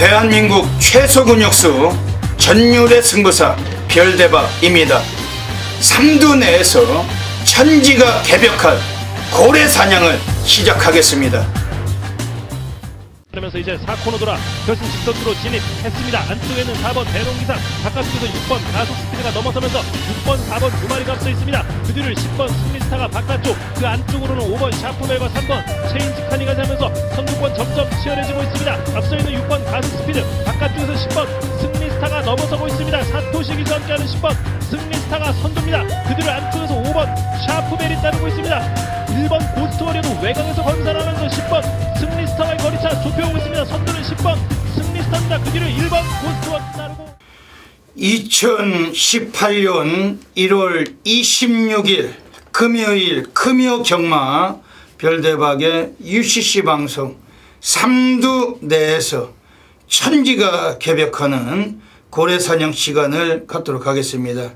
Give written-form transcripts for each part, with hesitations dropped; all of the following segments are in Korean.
대한민국 최소 근육수 전율의 승부사 별대박입니다. 삼두 내에서 천지가 개벽한 고래 사냥을 시작하겠습니다. 그러면서 이제 4코너 돌아 결승 직선으로 진입했습니다. 안쪽에는 4번 대농기상, 바깥쪽에서 6번 가속 스피드가 넘어서면서 6번, 4번 두 마리가 앞서 있습니다. 그 뒤를 10번 승리스타가 바깥쪽, 그 안쪽으로는 5번 샤프멜과 3번 체인지 카니가 자면서 선두권 점점 치열해지고 있습니다. 앞서 있는 6번 가속 스피드, 바깥쪽에서 10번 승리스타가 넘어서고 있습니다. 사토시기와 함께하는 10번 승리스타가 선두입니다. 그 뒤를 안쪽에서 5번 샤프멜이 따르고 있습니다. 1번 고스트워리어도 외곽에서 건설하면서 10번 승리스타와의 거리차 좁혀오고 있습니다. 선두는 10번 승리스타입니다. 그 뒤를 1번 고스트워리어 따르고 2018년 1월 26일 금요일 금요 경마 별대박의 UCC 방송 삼두 내에서 천지가 개벽하는 고래사냥 시간을 갖도록 하겠습니다.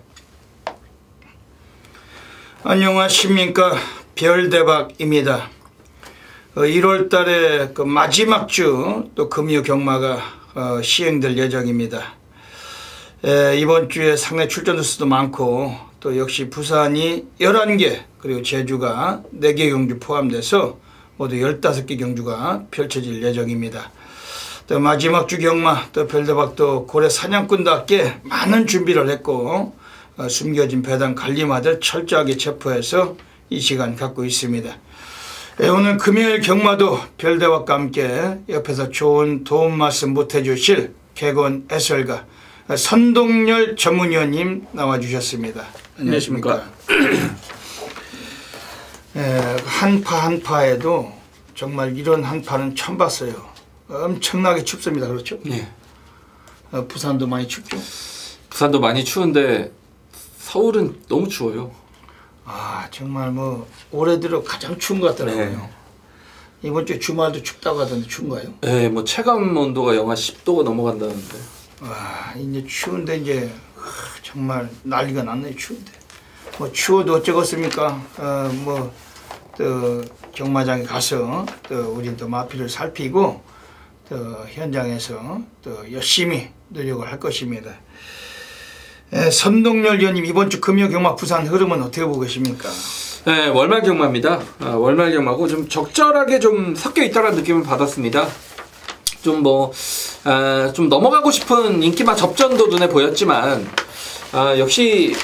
안녕하십니까, 별대박입니다. 1월 달에 그 마지막 주 또 금요 경마가 시행될 예정입니다. 이번 주에 상해 출전 수도 많고 또 역시 부산이 11개 그리고 제주가 4개 경주 포함돼서 모두 15개 경주가 펼쳐질 예정입니다. 또 마지막 주 경마 또 별대박도 고래 사냥꾼답게 많은 준비를 했고 숨겨진 배당 관리마들 철저하게 체포해서 이 시간 갖고 있습니다. 오늘 금요일 경마도 별대박과 함께 옆에서 좋은 도움 말씀 못해 주실 개건 해설가 선동열 전문위원님 나와주셨습니다. 안녕하십니까. 한파 한파에도 정말 이런 한파는 처음 봤어요. 엄청나게 춥습니다. 그렇죠? 네. 부산도 많이 춥죠? 부산도 많이 추운데 서울은 너무 추워요. 아, 정말 뭐 올해 들어 가장 추운 것 같더라고요. 네. 이번 주 주말도 춥다고 하던데 추운가요? 네, 뭐 체감 온도가 영하 10도가 넘어간다는데. 와, 이제 추운데 이제 정말 난리가 났네. 추운데 뭐 추워도 어쩌겠습니까? 뭐 또 경마장에 가서 또 우리 또 마피를 살피고 또 현장에서 또 열심히 노력을 할 것입니다. 선동열 의원님, 이번 주 금요 경마 부산 흐름은 어떻게 보고 계십니까? 네, 월말 경마입니다. 월말 경마고 좀 적절하게 좀 섞여 있다는 느낌을 받았습니다. 좀 좀 넘어가고 싶은 인기마 접전도 눈에 보였지만 역시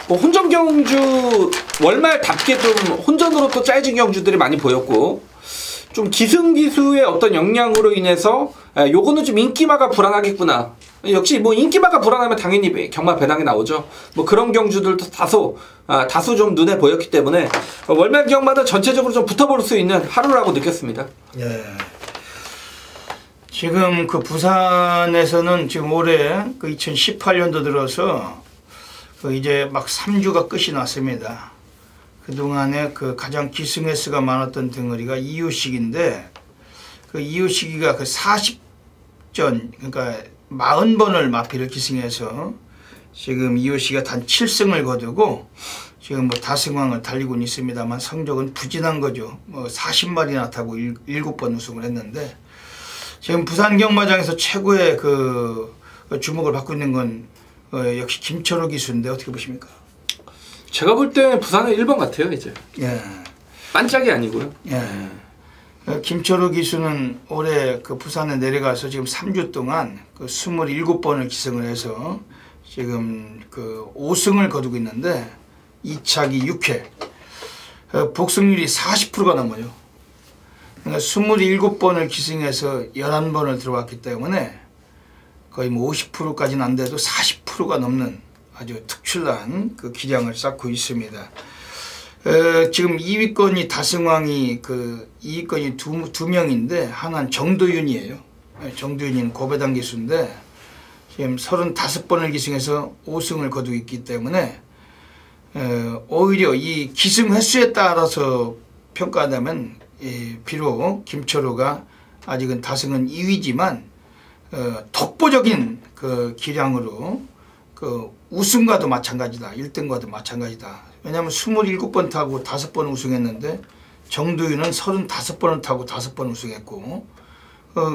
뭐 혼전 경주 월말답게 좀 혼전으로 또 짜여진 경주들이 많이 보였고, 좀 기승기수의 어떤 영향으로 인해서 요거는 좀 인기마가 불안하겠구나. 역시 뭐 인기마가 불안하면 당연히 경마 배당이 나오죠. 뭐 그런 경주들도 다수 좀 눈에 보였기 때문에 월말 경마도 전체적으로 좀 붙어볼 수 있는 하루라고 느꼈습니다. 예. 지금 그 부산에서는 지금 올해 그 2018년도 들어서 그 이제 막 3주가 끝이 났습니다. 그동안에 그 가장 기승횟수가 많았던 덩어리가 이유식인데, 그 이유식이가 그 40전, 그러니까 40번을 마피를 기승해서 지금 이유식이가 단 7승을 거두고 지금 뭐 다승왕을 달리고는 있습니다만 성적은 부진한 거죠. 뭐 40마리나 타고 7번 우승을 했는데, 지금 부산 경마장에서 최고의 그 주목을 받고 있는 건 역시 김철호 기수인데 어떻게 보십니까? 제가 볼 때 부산은 1번 같아요, 이제. 예. 반짝이 아니고요. 예. 김철호 기수는 올해 그 부산에 내려가서 지금 3주 동안 그 27번을 기승을 해서 지금 그 5승을 거두고 있는데 2차기 6회. 복승률이 40%가 넘어요. 그러니까 27번을 기승해서 11번을 들어왔기 때문에 거의 뭐 50%까지는 안 돼도 40%가 넘는 아주 특출난 그 기량을 쌓고 있습니다. 지금 2위권이 다승왕이 그 2위권이 두 명인데 하나는 정도윤이에요. 정도윤이는 고배당 기수인데 지금 35번을 기승해서 5승을 거두고 있기 때문에 오히려 이 기승 횟수에 따라서 평가하자면 비록 김철호가 아직은 다승은 2위지만 독보적인 그 기량으로 그 우승과도 마찬가지다. 1등과도 마찬가지다. 왜냐하면 27번 타고 5번 우승했는데 정두윤은 35번을 타고 5번 우승했고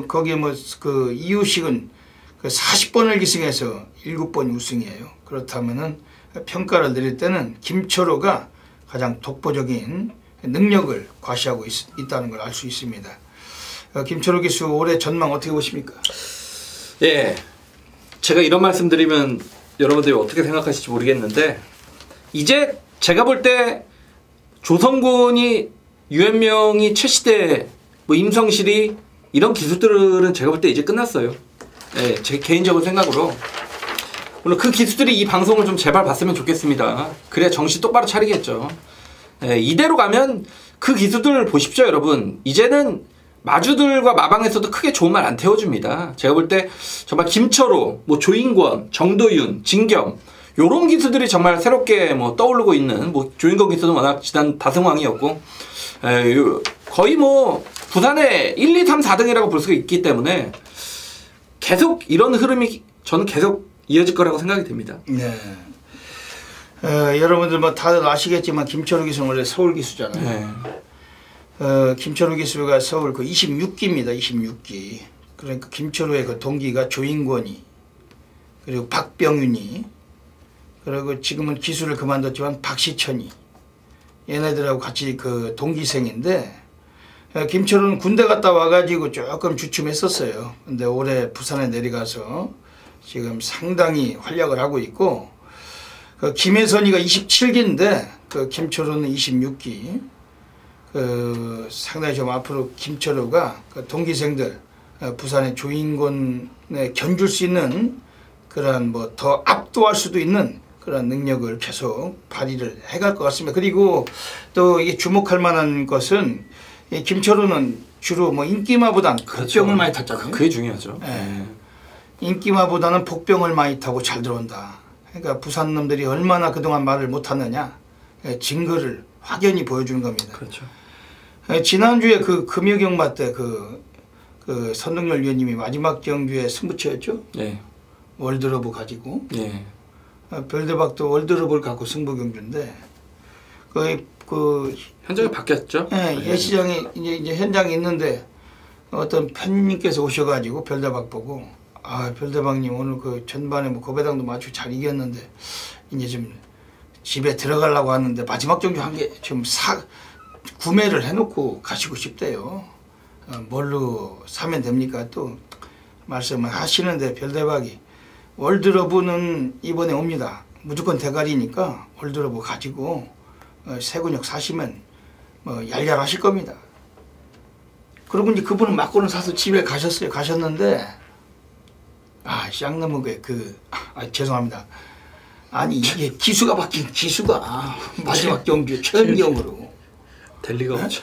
거기에 뭐 그 이유식은 그 40번을 기승해서 7번 우승이에요. 그렇다면은 평가를 내릴 때는 김철호가 가장 독보적인 능력을 과시하고 있다는 걸 알 수 있습니다. 김철호 기수 올해 전망 어떻게 보십니까? 예, 제가 이런 말씀드리면 여러분들이 어떻게 생각하실지 모르겠는데 이제 제가 볼 때 조성곤이 유현명이 최시대 뭐 임성실이 이런 기수들은 제가 볼 때 이제 끝났어요. 예, 제 개인적인 생각으로 물론 그 기수들이 이 방송을 좀 제발 봤으면 좋겠습니다. 그래야 정신 똑바로 차리겠죠. 예, 이대로 가면 그 기수들 보십시오, 여러분. 이제는 마주들과 마방에서도 크게 좋은 말 안 태워줍니다. 제가 볼 때 정말 김철호, 뭐 조인권, 정도윤, 진겸 요런 기수들이 정말 새롭게 뭐 떠오르고 있는 뭐 조인권 기수는 워낙 지난 다승왕이었고 거의 뭐 부산의 1, 2, 3, 4등이라고 볼 수가 있기 때문에 계속 이런 흐름이 저는 계속 이어질 거라고 생각이 됩니다. 네. 여러분들 뭐 다들 아시겠지만 김철호 기수는 원래 서울 기수잖아요. 네. 김철호 기수가 서울 그 26기입니다. 26기. 그러니까 김철호의 그 동기가 조인권이 그리고 박병윤이 그리고 지금은 기수를 그만뒀지만 박시천이 얘네들하고 같이 그 동기생인데 김철호는 군대 갔다 와가지고 조금 주춤했었어요. 근데 올해 부산에 내려가서 지금 상당히 활약을 하고 있고 그 김혜선이가 27기인데 그 김철호는 26기. 그 상당히 좀 앞으로 김철호가 그 동기생들 부산의 조인권에 견줄 수 있는 그런 뭐 더 압도할 수도 있는 그런 능력을 계속 발휘를 해갈 것 같습니다. 그리고 또 이게 주목할 만한 것은 이 김철호는 주로 뭐 인기마보다는 그렇죠. 복병을 많이 탔잖아요. 그게 중요하죠. 네. 인기마보다는 복병을 많이 타고 잘 들어온다. 그러니까 부산 놈들이 얼마나 그동안 말을 못하느냐 증거를 확연히 보여주는 겁니다. 그렇죠. 지난주에 그 금요경마 때 그 선동열 위원님이 마지막 경주에 승부처였죠. 네. 월드러브 가지고. 네. 별대박도 월드러브를 갖고 승부 경주인데 그 현장이 바뀌었죠. 예, 예시장에 이제 현장에 있는데 어떤 팬님께서 오셔가지고 별대박 보고 별대박님 오늘 그 전반에 뭐 고배당도 맞추고 잘 이겼는데 이제 좀 집에 들어가려고 하는데 마지막 경주 한 개 좀 구매를 해놓고 가시고 싶대요. 뭘로 사면 됩니까? 또 말씀을 하시는데 별대박이 월드러브는 이번에 옵니다. 무조건 대가리니까 월드러브 가지고 세근역 사시면 뭐 얄얄하실 겁니다. 그러고 이제 그분은 막고는 사서 집에 가셨는데 쌍놈의 죄송합니다. 아니 이게 기수가 바뀐 기수가 마지막 경주 최은경으로 될 리가 없죠.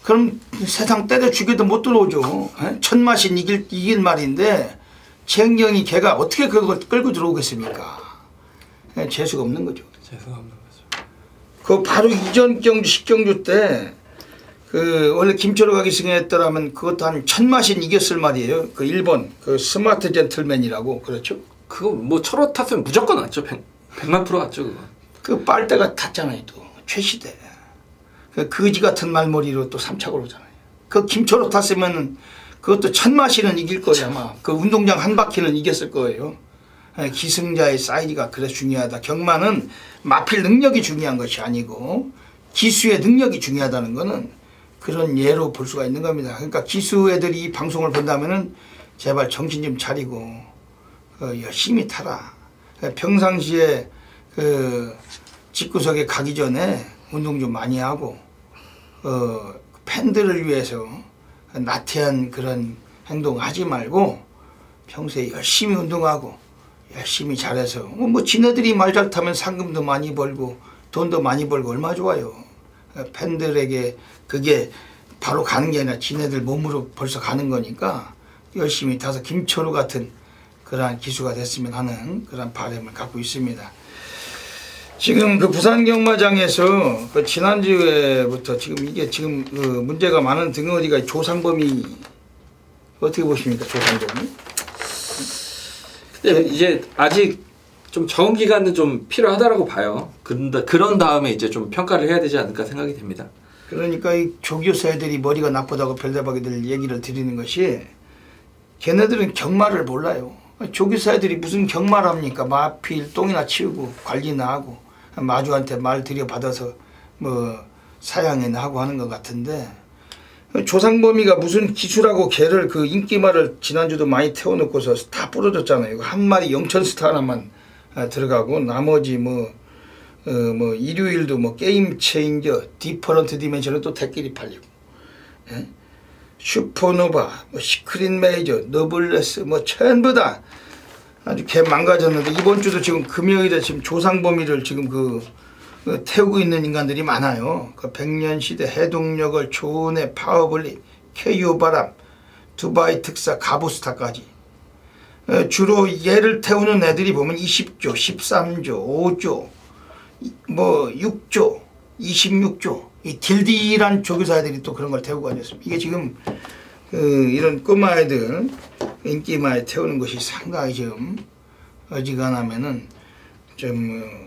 그럼 세상 때려 죽여도 못 들어오죠. 천마신 이길 말인데 최은경이 걔가 어떻게 그걸 끌고 들어오겠습니까? 재수가 없는 거죠. 재수가 없는 거죠. 그 바로 이전 경주 10경주 때 그 원래 김철호가 기승했더라면 그것도 한 천마신 이겼을 말이에요. 그 일본 그 스마트 젠틀맨이라고 그렇죠. 그거 뭐 철호 탔으면 무조건 왔죠. 100만 프로 왔죠. 그거. 그 빨대가 탔잖아요. 또 최시대. 그 거지 같은 말머리로 또 3착을 오잖아요. 그 김철호 탔으면 그것도 천마신은 이길 거예요. 아마 그 운동장 한 바퀴는 이겼을 거예요. 기승자의 사이즈가 그래서 중요하다. 경마는 마필 능력이 중요한 것이 아니고 기수의 능력이 중요하다는 거는 그런 예로 볼 수가 있는 겁니다. 그러니까 기수 애들이 이 방송을 본다면은 제발 정신 좀 차리고 열심히 타라. 평상시에 그 집구석에 가기 전에 운동 좀 많이 하고 팬들을 위해서 나태한 그런 행동 하지 말고 평소에 열심히 운동하고 열심히 잘해서 뭐 지네들이 말 잘 타면 상금도 많이 벌고 돈도 많이 벌고 얼마나 좋아요. 팬들에게 그게 바로 가는 게 아니라 지네들 몸으로 벌써 가는 거니까 열심히 타서 김철호 같은 그러한 기수가 됐으면 하는 그런 바람을 갖고 있습니다. 지금 그 부산 경마장에서 그 지난주에부터 지금 이게 지금 그 문제가 많은 등어리가 조상범이 어떻게 보십니까? 조상범이? 근데 이제 아직 좀 적응 기간은 좀 필요하다라고 봐요. 그런 다음에 이제 좀 평가를 해야 되지 않을까 생각이 됩니다. 그러니까 이 조교사 애들이 머리가 나쁘다고 별대박이들 얘기를 드리는 것이 걔네들은 경마를 몰라요. 조교사 애들이 무슨 경마를 합니까? 마필 똥이나 치우고 관리나 하고 마주한테 말 들여받아서 뭐 사양이나 하고 하는 것 같은데 조상범이가 무슨 기술하고 걔를 그 인기말을 지난주도 많이 태워놓고서 다 부러졌잖아요. 한 마리 영천스타 하나만 들어가고 나머지 뭐 일요일도 뭐 게임 체인저 디퍼런트 디멘션은 또 대끼리 팔리고 예? 슈퍼노바 뭐 시크릿 메이저 너블레스 뭐 전부 다 아주 개 망가졌는데 이번 주도 지금 금요일에 지금 조상범위를 지금 태우고 있는 인간들이 많아요. 그 백년시대 해동력을 조은의 파워블리 KU바람 두바이 특사 가부스타까지 주로 얘를 태우는 애들이 보면 20조 13조 5조 뭐 6조 26조 이 딜딜한 조교사들이 또 그런 걸 태우고 다녔습니다. 이게 지금 이런 꼬마 애들 인기마에 태우는 것이 상당히 좀 어지간하면은 좀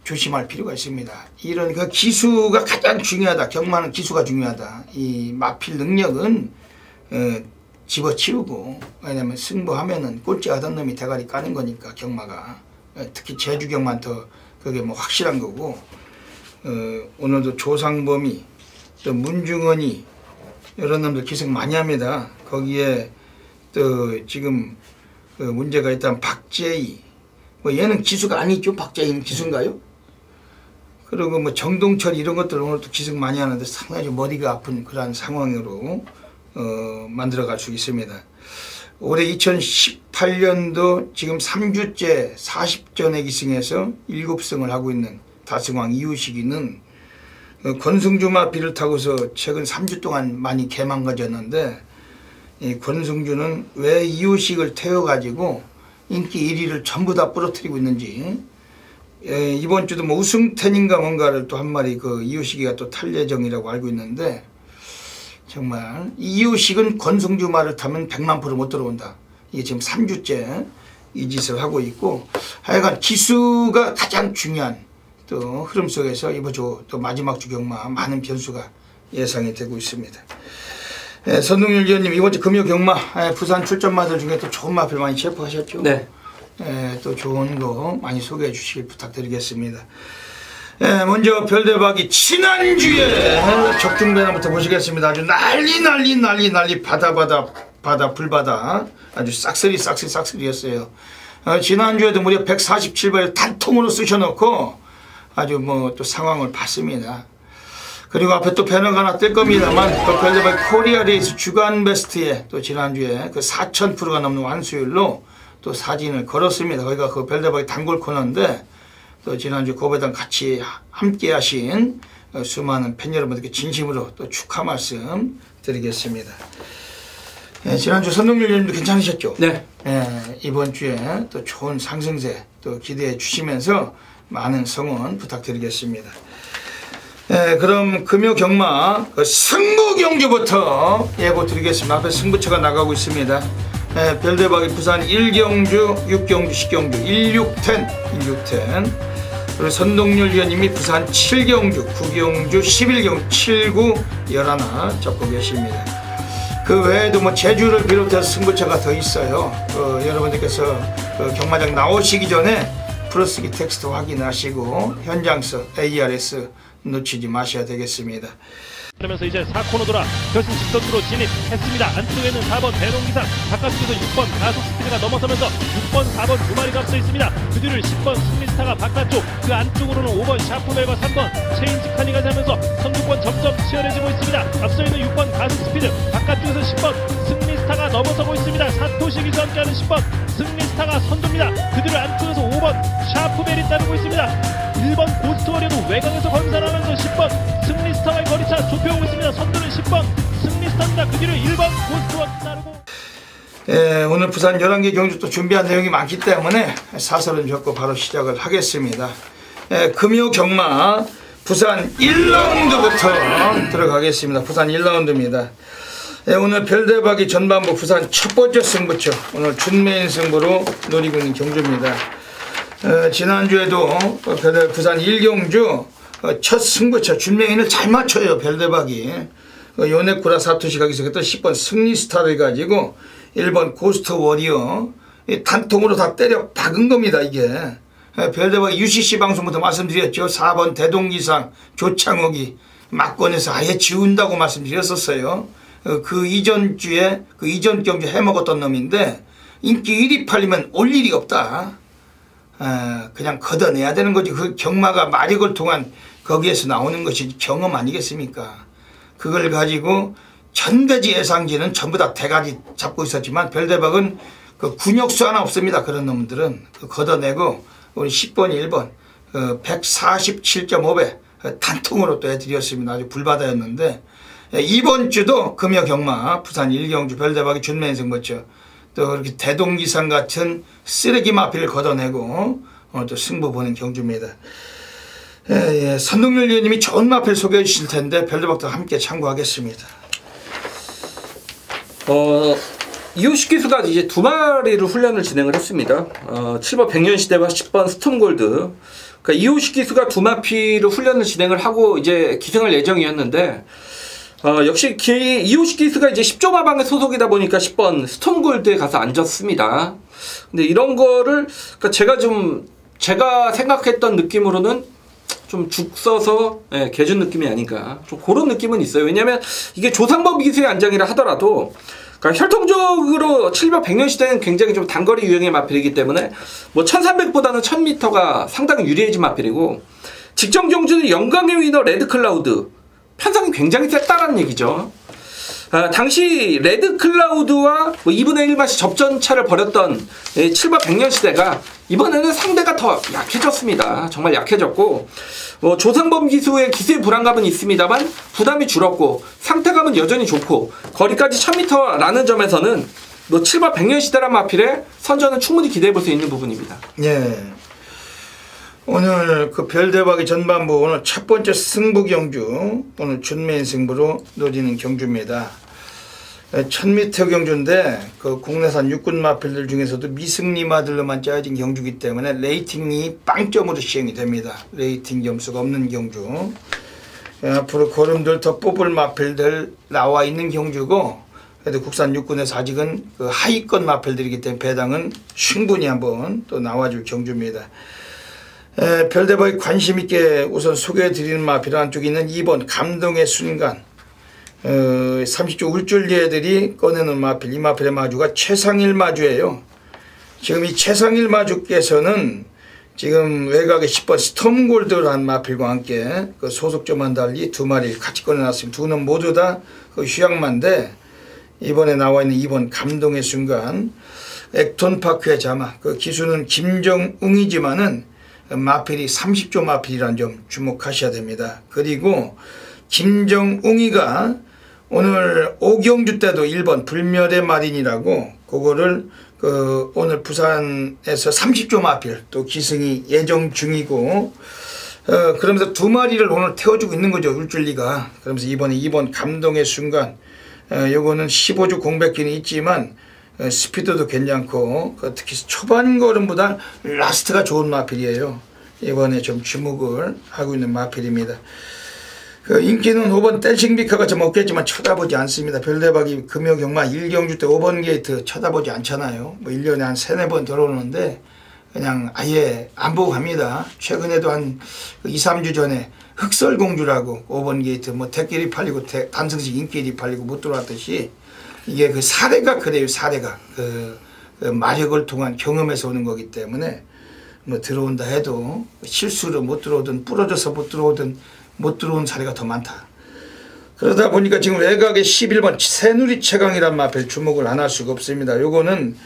조심할 필요가 있습니다. 이런 그 기수가 가장 중요하다. 경마는 기수가 중요하다. 이 마필 능력은 집어치우고 왜냐면 승부하면은 꼴찌 하던 놈이 대가리 까는 거니까 경마가 특히 제주 경마는 더 그게 뭐 확실한 거고 오늘도 조상범이 또 문중원이 이런 놈들 기승 많이 합니다. 거기에 또 지금 문제가 있다면 박재희 뭐 얘는 기수가 아니죠. 박재희는 기수인가요? 그리고 뭐 정동철 이런 것들 오늘도 기승 많이 하는데 상당히 머리가 아픈 그러한 상황으로 만들어갈 수 있습니다. 올해 2018년도 지금 3주째 40전에 기승해서 7승을 하고 있는 다승왕 이유식이는 권승주마 비롯하고서 최근 3주 동안 많이 개망가졌는데 이 권승주는 왜 이유식을 태워가지고 인기 1위를 전부 다 부러뜨리고 있는지 이번 주도 뭐 우승텐인가 뭔가를 또 한 마리 이유식이가 또 탈 예정이라고 알고 있는데 정말 이유식은 권승주 말을 타면 100만 프로 못 들어온다. 이게 지금 3주째 이 짓을 하고 있고 하여간 기수가 가장 중요한 또 흐름 속에서 이번 주 또 마지막 주 경마 많은 변수가 예상이 되고 있습니다. 선동열 위원님 이번 주 금요 경마 부산 출전마들 중에 또 좋은 마필 많이 체포하셨죠? 네. 또 좋은 거 많이 소개해 주시길 부탁드리겠습니다. 먼저 별대박이 지난주에 적중배나부터 보시겠습니다. 아주 난리 바다 불바다 아주 싹쓸이였어요. 지난주에도 무려 147발을 단통으로 쑤셔놓고 아주 뭐 또 상황을 봤습니다. 그리고 앞에 또 배너가 하나 뜰 겁니다만 그 별대박 코리아 레이스 주간 베스트에 또 지난주에 그 4,000%가 넘는 완수율로 또 사진을 걸었습니다. 거기가 그 별대박의 단골 코너인데 또 지난주 고배당 같이 함께 하신 수많은 팬 여러분들께 진심으로 또 축하 말씀 드리겠습니다. 지난주 선동열 위원님도 괜찮으셨죠? 네. 이번 주에 또 좋은 상승세 또 기대해 주시면서 많은 성원 부탁드리겠습니다. 그럼 금요 경마 승부 경주부터 예고 드리겠습니다. 앞에 승부처가 나가고 있습니다. 별대박이 부산 1경주, 6경주, 10경주, 1610 그리고 선동열 위원님이 부산 7경주, 9경주, 11경주, 79, 11 적고 계십니다. 그 외에도 뭐 제주를 비롯해서 승부처가 더 있어요. 여러분들께서 경마장 나오시기 전에 프로스기 텍스트 확인하시고 현장서 ARS 놓치지 마셔야 되겠습니다. 그러면서 이제 4코너 돌아 결승 직선으로 진입했습니다. 안쪽에는 4번 대동기상, 바깥쪽에서 6번 가속 스피드가 넘어서면서 6번, 4번 두 마리가 앞서 있습니다. 그 뒤를 10번 승리스타가 바깥쪽, 그 안쪽으로는 5번 샤프멜과 3번 체인지 카니가 자면서 선두권 점점 치열해지고 있습니다. 앞서 있는 6번 가속 스피드, 바깥쪽에서 10번 승리스타가 넘어서고 있습니다. 사토시 기수와 함께하는 10번 승리스타가 선두입니다. 그 뒤를 안쪽에서 5번 샤프멜이 따르고 있습니다. 1번 고스트워리어도 외곽에서 건설하면서 10번 승리스타와의 거리차 좁혀오고 있습니다. 선두는 10번 승리스타입니다. 그 뒤를 1번 고스트워리어 따르고 오늘 부산 11개 경주 또 준비한 내용이 많기 때문에 사설은 적고 바로 시작을 하겠습니다. 금요 경마 부산 1라운드부터 들어가겠습니다. 부산 1라운드입니다. 오늘 별대박이 전반부 부산 첫 번째 승부처 오늘 준메인 승부로 노리고 있는 경주입니다. 지난주에도 부산 1경주 첫 승부처 준명인을 잘 맞춰요. 별대박이. 요네쿠라 사토시가 기록했던 10번 승리스타를 가지고 1번 고스트 워리어 단통으로 다 때려 박은 겁니다. 이게 별대박이 UCC 방송부터 말씀드렸죠. 4번 대동기상 조창욱이 막권에서 아예 지운다고 말씀드렸었어요. 그 이전 주에 그 이전 경주 해먹었던 놈인데 인기 1위 팔리면 올 일이 없다. 그냥 걷어내야 되는 거지. 그 경마가 마력을 통한 거기에서 나오는 것이 경험 아니겠습니까? 그걸 가지고 천대지 예상지는 전부 다 대가리 잡고 있었지만 별대박은 그 군역수 하나 없습니다. 그런 놈들은 걷어내고 우리 10번 1번 147.5배 단통으로 또 해드렸습니다. 아주 불바다였는데 이번 주도 금요 경마 부산 일경주 별대박이 준매인생 멋져 또 그렇게 대동기상 같은 쓰레기 마피를 걷어내고 또 승부 보는 경주입니다. 선동열 의원님이 좋은 마피를 소개해 주실 텐데 별대박도 함께 참고하겠습니다. 이호식 기수가 이제 2마리를 훈련을 진행을 했습니다. 7번 백년시대와 10번 스톰골드. 그러니까 이호식 기수가 2마피를 훈련을 진행을 하고 이제 기승할 예정이었는데 역시 이호식 기수가 이제 10조 마방의 소속이다 보니까 10번 스톰골드에 가서 앉았습니다. 근데 이런 거를 그러니까 제가 생각했던 느낌으로는 좀 죽 써서 개준 느낌이 아닌가 좀 그런 느낌은 있어요. 왜냐면 이게 조상법 기수의 안장이라 하더라도 그러니까 혈통적으로 700, 100년 시대는 굉장히 좀 단거리 유형의 마필이기 때문에 뭐 1300보다는 1000m가 상당히 유리해진 마필이고 직전 경주는 영광의 위너 레드클라우드 편성이 굉장히 셌다라는 얘기죠. 당시 레드클라우드와 뭐 2분의 1맛이 접전차를 벌였던 7번 100년 시대가 이번에는 상대가 더 약해졌습니다. 정말 약해졌고 조상범 기수의 기수의 불안감은 있습니다만 부담이 줄었고 상태감은 여전히 좋고 거리까지 1000m라는 점에서는 7번 100년 시대란 마필의 선전은 충분히 기대해볼 수 있는 부분입니다. 예. 오늘 그 별대박이 전반부 오늘 첫 번째 승부 경주 오늘 준매인 승부로 노리는 경주입니다. 1000m 경주인데 그 국내산 육군 마필들 중에서도 미승리마들로만 짜여진 경주이기 때문에 레이팅이 빵점으로 시행이 됩니다. 레이팅 점수가 없는 경주. 앞으로 걸음들 더 뽑을 마필들 나와 있는 경주고 그래도 국산 육군에서 아직은 그 하위권 마필들이기 때문에 배당은 충분히 한번 또 나와줄 경주입니다. 별대박이 관심있게 우선 소개해드리는 마필 한쪽에 있는 2번 감동의 순간 30조 울줄리애들이 꺼내는 마필 이 마필의 마주가 최상일 마주예요. 지금 이 최상일 마주께서는 지금 외곽에 10번 스톰골드라는 마필과 함께 그 소속점만 달리 2마리를 같이 꺼내놨습니다. 두 놈 모두 다 그 휴양마인데 이번에 나와 있는 2번 감동의 순간 액톤파크의 자마 그 기수는 김정웅이지만은 마필이 30조 마필이라는 점 주목하셔야 됩니다. 그리고 김정웅이가 오늘 오경주 때도 1번 불멸의 마린이라고 그거를 오늘 부산에서 30조 마필 또 기승이 예정 중이고 그러면서 2마리를 오늘 태워주고 있는 거죠. 울줄리가. 그러면서 이번에 2번 감동의 순간 요거는 15주 공백기는 있지만 스피드도 괜찮고 특히 초반 걸음보다 라스트가 좋은 마필이에요. 이번에 좀 주목을 하고 있는 마필입니다. 그 인기는 5번 댄싱비카가 좀 없겠지만 쳐다보지 않습니다. 별대박이 금요 경마 1경주 때 5번 게이트 쳐다보지 않잖아요. 뭐 1년에 한 3-4번 들어오는데 그냥 아예 안 보고 갑니다. 최근에도 한 2-3주 전에 흑설공주라고 5번 게이트 뭐 대끼리 팔리고 단승식 인기리 팔리고 못 들어왔듯이 이게 그 사례가 그래요. 사례가 그 마력을 통한 경험에서 오는 거기 때문에 뭐 들어온다 해도 실수로 못 들어오든 부러져서 못 들어오든 못 들어온 사례가 더 많다. 그러다 보니까 지금 외곽에 11번 새누리 최강이란 마필 주목을 안 할 수가 없습니다. 요거는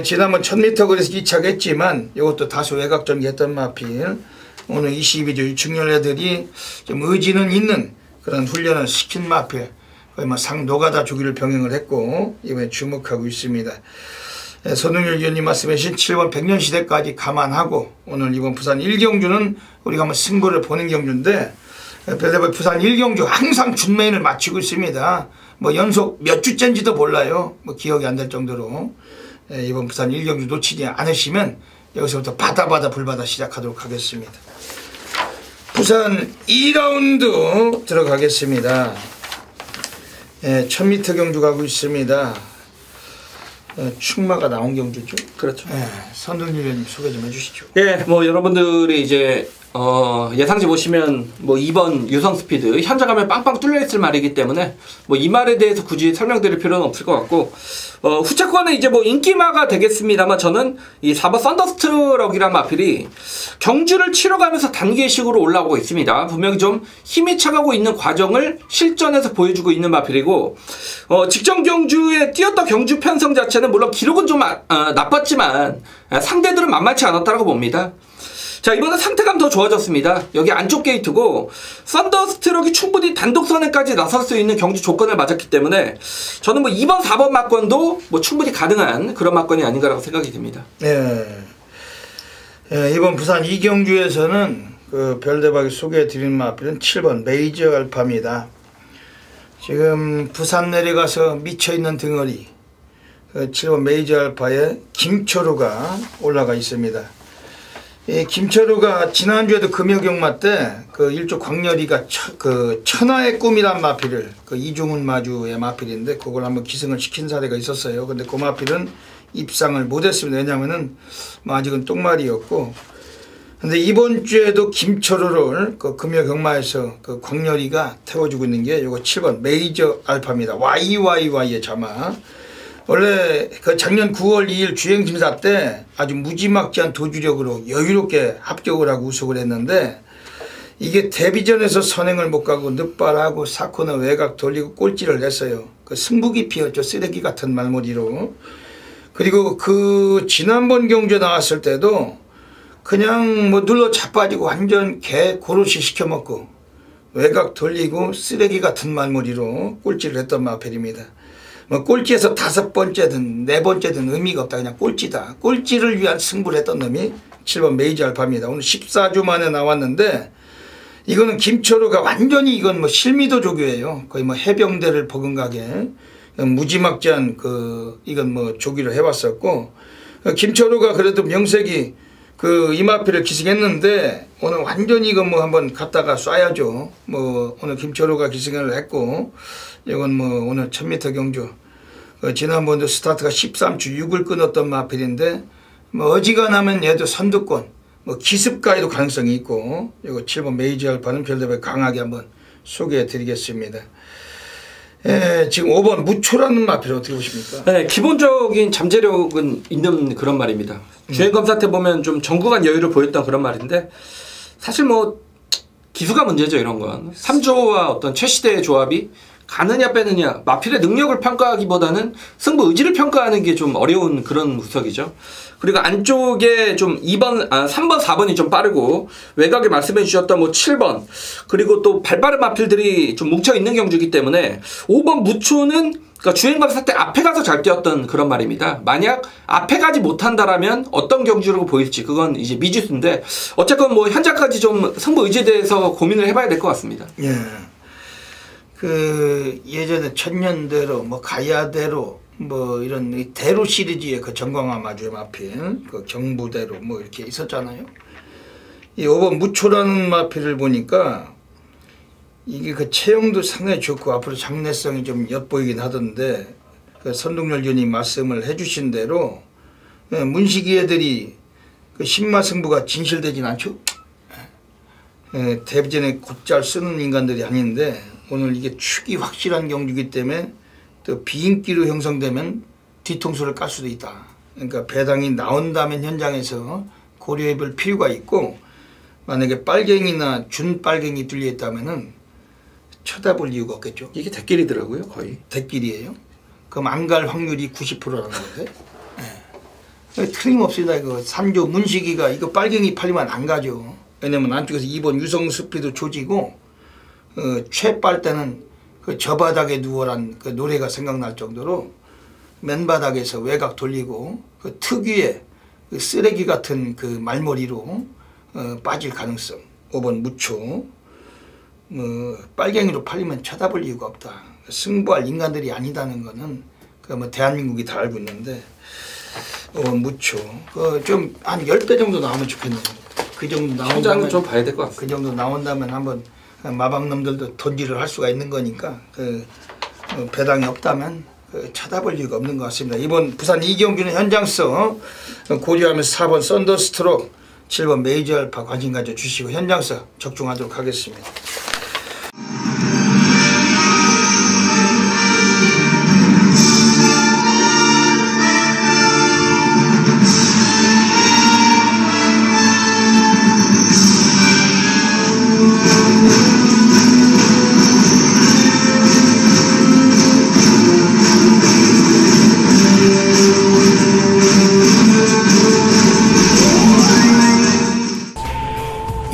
지난번 1000m 거리에서 2차겠지만 이것도 다소 외곽 전개했던 마필 오늘 22조 유충렬 애들이 좀 의지는 있는 그런 훈련을 시킨 마필 거의 뭐 상 노가다 주기를 병행을 했고 이번에 주목하고 있습니다. 손흥일 의원님 말씀해 주신 7번 100년 시대까지 감안하고 오늘 이번 부산 1경주는 우리가 한번 승부를 보는 경주인데 별대박 부산 1경주 항상 준메인을 마치고 있습니다. 뭐 연속 몇 주째인지도 몰라요. 뭐 기억이 안 될 정도로 이번 부산 1경주 놓치지 않으시면 여기서부터 바다 불바다 시작하도록 하겠습니다. 부산 2라운드 들어가겠습니다. 1000m 경주 가고 있습니다. 충마가 나온 경주죠. 그렇죠. 선동일 위원님 소개 좀 해주시죠. 뭐 여러분들이 이제 예상지 보시면 뭐 2번 유성스피드 현장 가면 빵빵 뚫려 있을 말이기 때문에 뭐 이 말에 대해서 굳이 설명드릴 필요는 없을 것 같고, 후차권은 이제 뭐 인기마가 되겠습니다만 저는 이 4번 썬더스트럭이란 마필이 경주를 치러가면서 단계식으로 올라오고 있습니다. 분명히 좀 힘이 차가고 있는 과정을 실전에서 보여주고 있는 마필이고, 직전 경주에 뛰었던 경주 편성 자체는 물론 기록은 좀 나빴지만 상대들은 만만치 않았다고 봅니다. 자, 이번에 상태감 더 좋아졌습니다. 여기 안쪽 게이트고 썬더스트럭이 충분히 단독선행까지 나설 수 있는 경주 조건을 맞았기 때문에 저는 뭐 2번, 4번 막권도 뭐 충분히 가능한 그런 막권이 아닌가라고 생각이 듭니다. 이번 부산 2경주에서는 그 별대박이 소개해드리는 마필은 7번 메이저 알파입니다. 지금 부산 내려가서 미쳐있는 등어리, 그 7번 메이저 알파에 김철우가 올라가 있습니다. 이 김철우가 지난주에도 금요경마 때 그 일조 광렬이가 그 천하의 꿈이란 마필을, 그 이종훈 마주의 마필인데 그걸 한번 기승을 시킨 사례가 있었어요. 근데 그 마필은 입상을 못했습니다. 왜냐면은 뭐 아직은 똥말이었고. 근데 이번 주에도 김철우를 그 금요경마에서 그 광렬이가 태워주고 있는 게 요거 7번 메이저 알파입니다. YYY의 자마. 원래 그 작년 9월 2일 주행심사 때 아주 무지막지한 도주력으로 여유롭게 합격을 하고 우승을 했는데, 이게 데뷔전에서 선행을 못 가고 늑발하고 사코너 외곽 돌리고 꼴찌를 했어요. 그 승부기 피었죠. 쓰레기 같은 말머리로. 그리고 그 지난번 경주에 나왔을 때도 그냥 뭐 눌러 자빠지고 완전 개 고로시 시켜먹고 외곽 돌리고 쓰레기 같은 말머리로 꼴찌를 했던 마필입니다. 뭐 꼴찌에서 5번째든 4번째든 의미가 없다. 그냥 꼴찌다. 꼴찌를 위한 승부를 했던 놈이 7번 메이저 알파입니다. 오늘 14주 만에 나왔는데, 이거는 김철우가 완전히 이건 뭐 실미도조교예요. 거의 뭐 해병대를 버금가게 무지막지한 이건 뭐 조기를 해왔었고, 김철우가 그래도 명색이 그 이마필을 기승했는데 오늘 완전히 이건 뭐 한번 갖다가 쏴야죠. 뭐 오늘 김철우가 기승을 했고, 이건 뭐 오늘 1000m 경주 지난번도 스타트가 13주 6을 끊었던 마필인데 뭐 어지간하면 얘도 선두권 뭐 기습가에도 가능성이 있고, 이거 7번 메이저 알파는 별대박 강하게 한번 소개해 드리겠습니다. 지금 5번 무초라는 마필 어떻게 보십니까? 기본적인 잠재력은 있는 그런 말입니다. 주행검사 때 보면 좀 정구간 여유를 보였던 그런 말인데, 사실 뭐 기수가 문제죠. 이런 건 3조와 어떤 최시대의 조합이 가느냐 빼느냐, 마필의 능력을 평가하기보다는 승부 의지를 평가하는 게 좀 어려운 그런 구석이죠. 그리고 안쪽에 좀 3번, 4번이 좀 빠르고, 외곽에 말씀해 주셨던 뭐 7번, 그리고 또 발빠른 마필들이 좀 뭉쳐있는 경주이기 때문에 5번 무초는 그러니까 주행검사 때 앞에 가서 잘 뛰었던 그런 말입니다. 만약 앞에 가지 못한다라면 어떤 경주로 보일지 그건 이제 미지수인데, 어쨌건 뭐 현재까지 좀 승부 의지에 대해서 고민을 해봐야 될 것 같습니다. 그 예전에 천년대로 뭐 가야대로 뭐 이런 대로 시리즈의 그 정광화 마주의 마필, 그 경부대로 뭐 이렇게 있었잖아요. 이 5번 무초라는 마필을 보니까 이게 그 체형도 상당히 좋고 앞으로 장래성이 좀 엿보이긴 하던데, 그 선동열 위원님 말씀을 해주신 대로 문식이 애들이 그 신마승부가 진실되진 않죠. 데뷔전에 곧잘 쓰는 인간들이 아닌데, 오늘 이게 축이 확실한 경주이기 때문에 또 비인기로 형성되면 뒤통수를 깔 수도 있다. 그러니까 배당이 나온다면 현장에서 고려해 볼 필요가 있고, 만약에 빨갱이나 준빨갱이 뚫려 있다면은 쳐다볼 이유가 없겠죠. 이게 대길이더라고요. 거의 대길이에요. 그럼 안 갈 확률이 90%라는 건데. 틀림없습니다. 이거 3조 문식이가 이거 빨갱이 팔리면 안 가죠. 왜냐면 안쪽에서 2번 유성스피드 조지고, 최빨 때는 그 저 바닥에 누워란 그 노래가 생각날 정도로 맨바닥에서 외곽 돌리고 그 특유의 그 쓰레기 같은 그 말머리로 빠질 가능성. 5번 무초. 빨갱이로 팔리면 쳐다볼 이유가 없다. 승부할 인간들이 아니다는 거는 그 뭐 대한민국이 다 알고 있는데, 5번 무초. 좀 한 10배 정도 나오면 좋겠네요. 그 정도 현장은 나온다면 좀 봐야 될 것 같습니다. 그 정도 나온다면 한번 마방놈들도 돈질을 할 수가 있는 거니까 배당이 없다면 쳐다볼 이유가 없는 것 같습니다. 이번 부산 이경주는 현장서 고려하면서 4번 썬더스트록 7번 메이저 알파 관심 가져주시고 현장서 적중하도록 하겠습니다.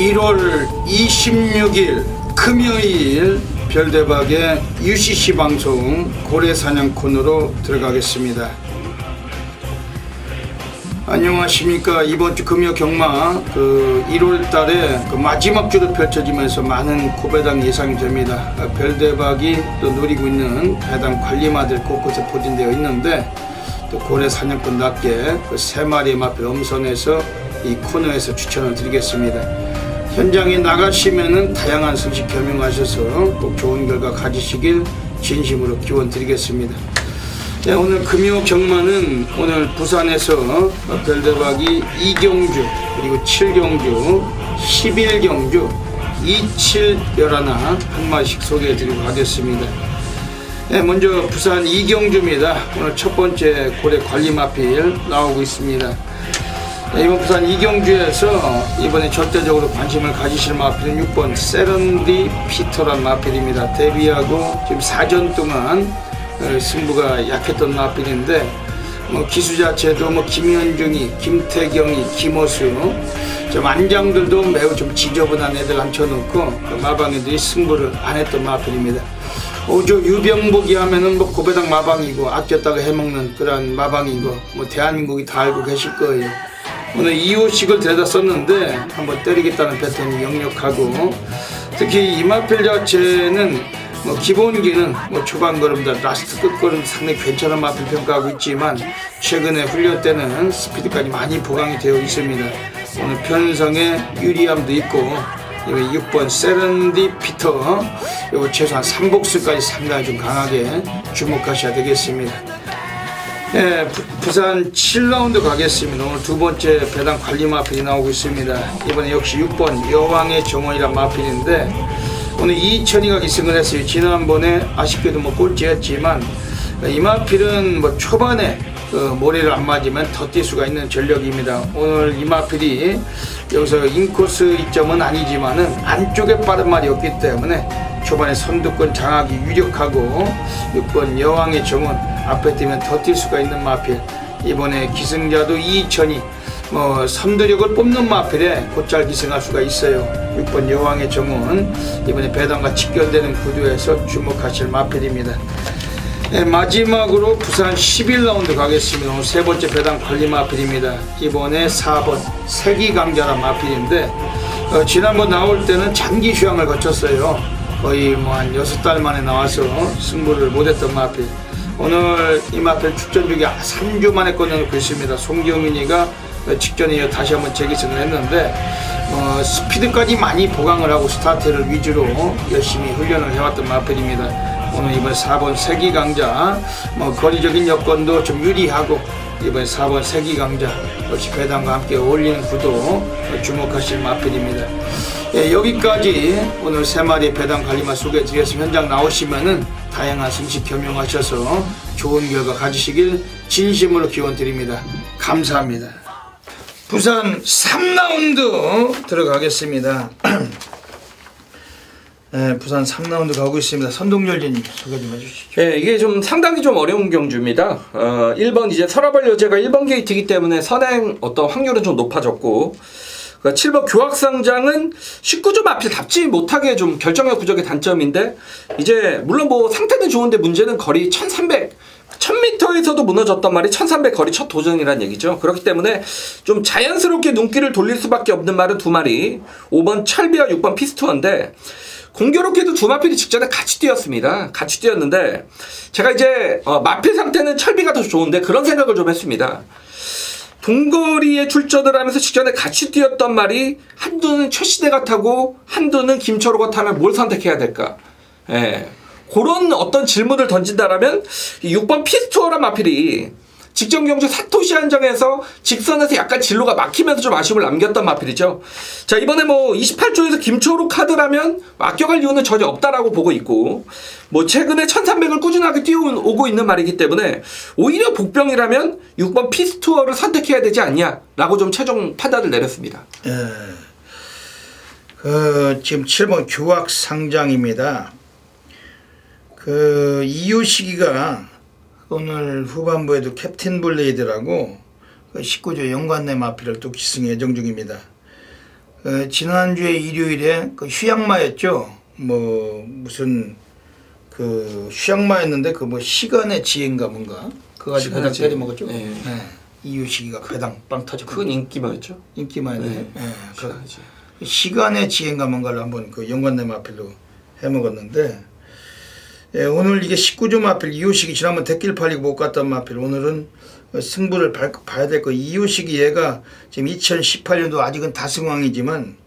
(1월 26일) 금요일 별대박의 UCC 방송 고래사냥 코너로 들어가겠습니다. 안녕하십니까. 이번 주 금요 경마 1월 달에 마지막 주로 펼쳐지면서 많은 고배당 예상이 됩니다. 별대박이 또 노리고 있는 배당 관리마들 곳곳에 포진되어 있는데 또 고래 사냥꾼답게 3마리의 마필 엄선해서 이 코너에서 추천을 드리겠습니다. 현장에 나가시면은 다양한 성식 겸용하셔서 꼭 좋은 결과 가지시길 진심으로 기원 드리겠습니다. 네, 오늘 금요 경마는 오늘 부산에서 별대박이 2경주 그리고 7경주 11경주 27, 11 한 마리씩 소개해 드리고 가겠습니다. 네, 먼저 부산 2경주입니다. 오늘 첫 번째 고래 관리 마필 나오고 있습니다. 네, 이번 부산 이경주에서 이번에 절대적으로 관심을 가지실 마필은 6번 세런디피터란 마필입니다. 데뷔하고 지금 4전 동안 승부가 약했던 마필인데 기수 자체도 김현중이, 김태경이, 김호수 좀 안장들도 매우 좀 지저분한 애들 앉혀놓고 마방애들이 승부를 안 했던 마필입니다. 오조 유병복이 하면은 고배당 마방이고 아꼈다가 해먹는 그런 마방이고 대한민국이 다 알고 계실 거예요. 오늘 2호씩을 데려다 썼는데 한번 때리겠다는 패턴이 역력하고 특히 이 마필 자체는 기본기는 초반 걸음들 라스트 끝 걸음 상당히 괜찮은 마필 평가하고 있지만 최근에 훈련 때는 스피드까지 많이 보강이 되어 있습니다. 오늘 편성에 유리함도 있고 6번 세렌디피터 요거 최소한 3복수까지 상당히 좀 강하게 주목하셔야 되겠습니다. 네, 부산 7라운드 가겠습니다. 오늘 두 번째 배당 관리 마필이 나오고 있습니다. 이번에 역시 6번 여왕의 정원이란 마필인데 오늘 이천이가 기승을 했어요. 지난번에 아쉽게도 꼴찌였지만 이 마필은 초반에 모래를 안 맞으면 더 뛸 수가 있는 전력입니다. 오늘 이 마필이 여기서 인코스 이점은 아니지만은 안쪽에 빠른 말이었기 때문에 초반에 선두권 장악이 유력하고 6번 여왕의 정원 앞에 뛰면 더 뛸 수가 있는 마필. 이번에 기승자도 이천이 선두력을 뽑는 마필에 곧잘 기승할 수가 있어요. 6번 여왕의 정원 이번에 배당과 직결되는 구도에서 주목하실 마필입니다. 네, 마지막으로 부산 11라운드 가겠습니다. 오늘 세 번째 배당 관리 마필입니다. 이번에 4번 세기강자란 마필인데 지난번 나올 때는 장기 휴양을 거쳤어요. 거의 한 6달 만에 나와서 승부를 못했던 마필. 오늘 이 마필 축전 중에 3주 만에 꺼내놓고 있습니다. 송경민이가 직전에 이어 다시 한번 재기승을 했는데 스피드까지 많이 보강을 하고 스타트를 위주로 열심히 훈련을 해왔던 마필입니다. 오늘 이번 4번 세기강자 거리적인 여건도 좀 유리하고 이번 4번 세기강자 역시 배당과 함께 어울리는 구도 주목하실 마필입니다. 예, 여기까지 오늘 3마리 배당 관리만 소개해드렸으면 현장 나오시면은 다양한 승식 겸용하셔서 좋은 결과 가지시길 진심으로 기원드립니다. 감사합니다. 부산 3라운드 들어가겠습니다. 네, 부산 3라운드 가고 있습니다. 선동열제님 소개 좀 해주시죠. 네, 이게 좀 상당히 좀 어려운 경주입니다. 1번 이제 설아벌 여제가 1번 게이트이기 때문에 선행 어떤 확률은 좀 높아졌고 7번 교학상장은 19점 앞에 답지 못하게 좀 결정력 부족의 단점인데 이제 물론 상태는 좋은데 문제는 거리 1300 1000m에서도 무너졌단 말이 1300 거리 첫 도전이란 얘기죠. 그렇기 때문에 좀 자연스럽게 눈길을 돌릴 수밖에 없는 말은 두 마리 5번 철비와 6번 피스투어인데 공교롭게도 두 마필이 직전에 같이 뛰었습니다. 같이 뛰었는데 제가 이제 마필 상태는 철비가 더 좋은데 그런 생각을 좀 했습니다. 동거리에 출전을 하면서 직전에 같이 뛰었던 말이 한두는 최시대가 타고 한두는 김철호가 타면 뭘 선택해야 될까? 예. 그런 어떤 질문을 던진다라면 6번 피스투어란 마필이 직전 경주 사토시 한정에서 직선에서 약간 진로가 막히면서 좀 아쉬움을 남겼던 마필이죠. 자, 이번에 뭐 28조에서 김철호 카드라면 아껴갈 이유는 전혀 없다라고 보고 있고, 뭐 최근에 1300을 꾸준하게 뛰어오고 있는 말이기 때문에 오히려 복병이라면 6번 피스투어를 선택해야 되지 않냐라고 좀 최종 판단을 내렸습니다. 지금 7번 규확상장입니다. 이유식이가 오늘 후반부에도 캡틴 블레이드라고 19조 연관내 마필을 또 기승 예정 중입니다. 지난주에 일요일에 휴양마였죠. 뭐 무슨 휴양마였는데 뭐 시간의 지혜인가 뭔가 그거 가지고 배당 때려 먹었죠. 네. 이유식이가 배당 빵 터졌고. 그건 인기마였죠. 인기마였네. 시간의 지혜인가 뭔가를 한번 연관내 마필로 해먹었는데. 오늘 이게 19조 마필 이유식이 지난번 대길 팔리고 못 갔던 마필, 오늘은 승부를 봐야 될 거. 이유식이 얘가 지금 2018년도 아직은 다승왕이지만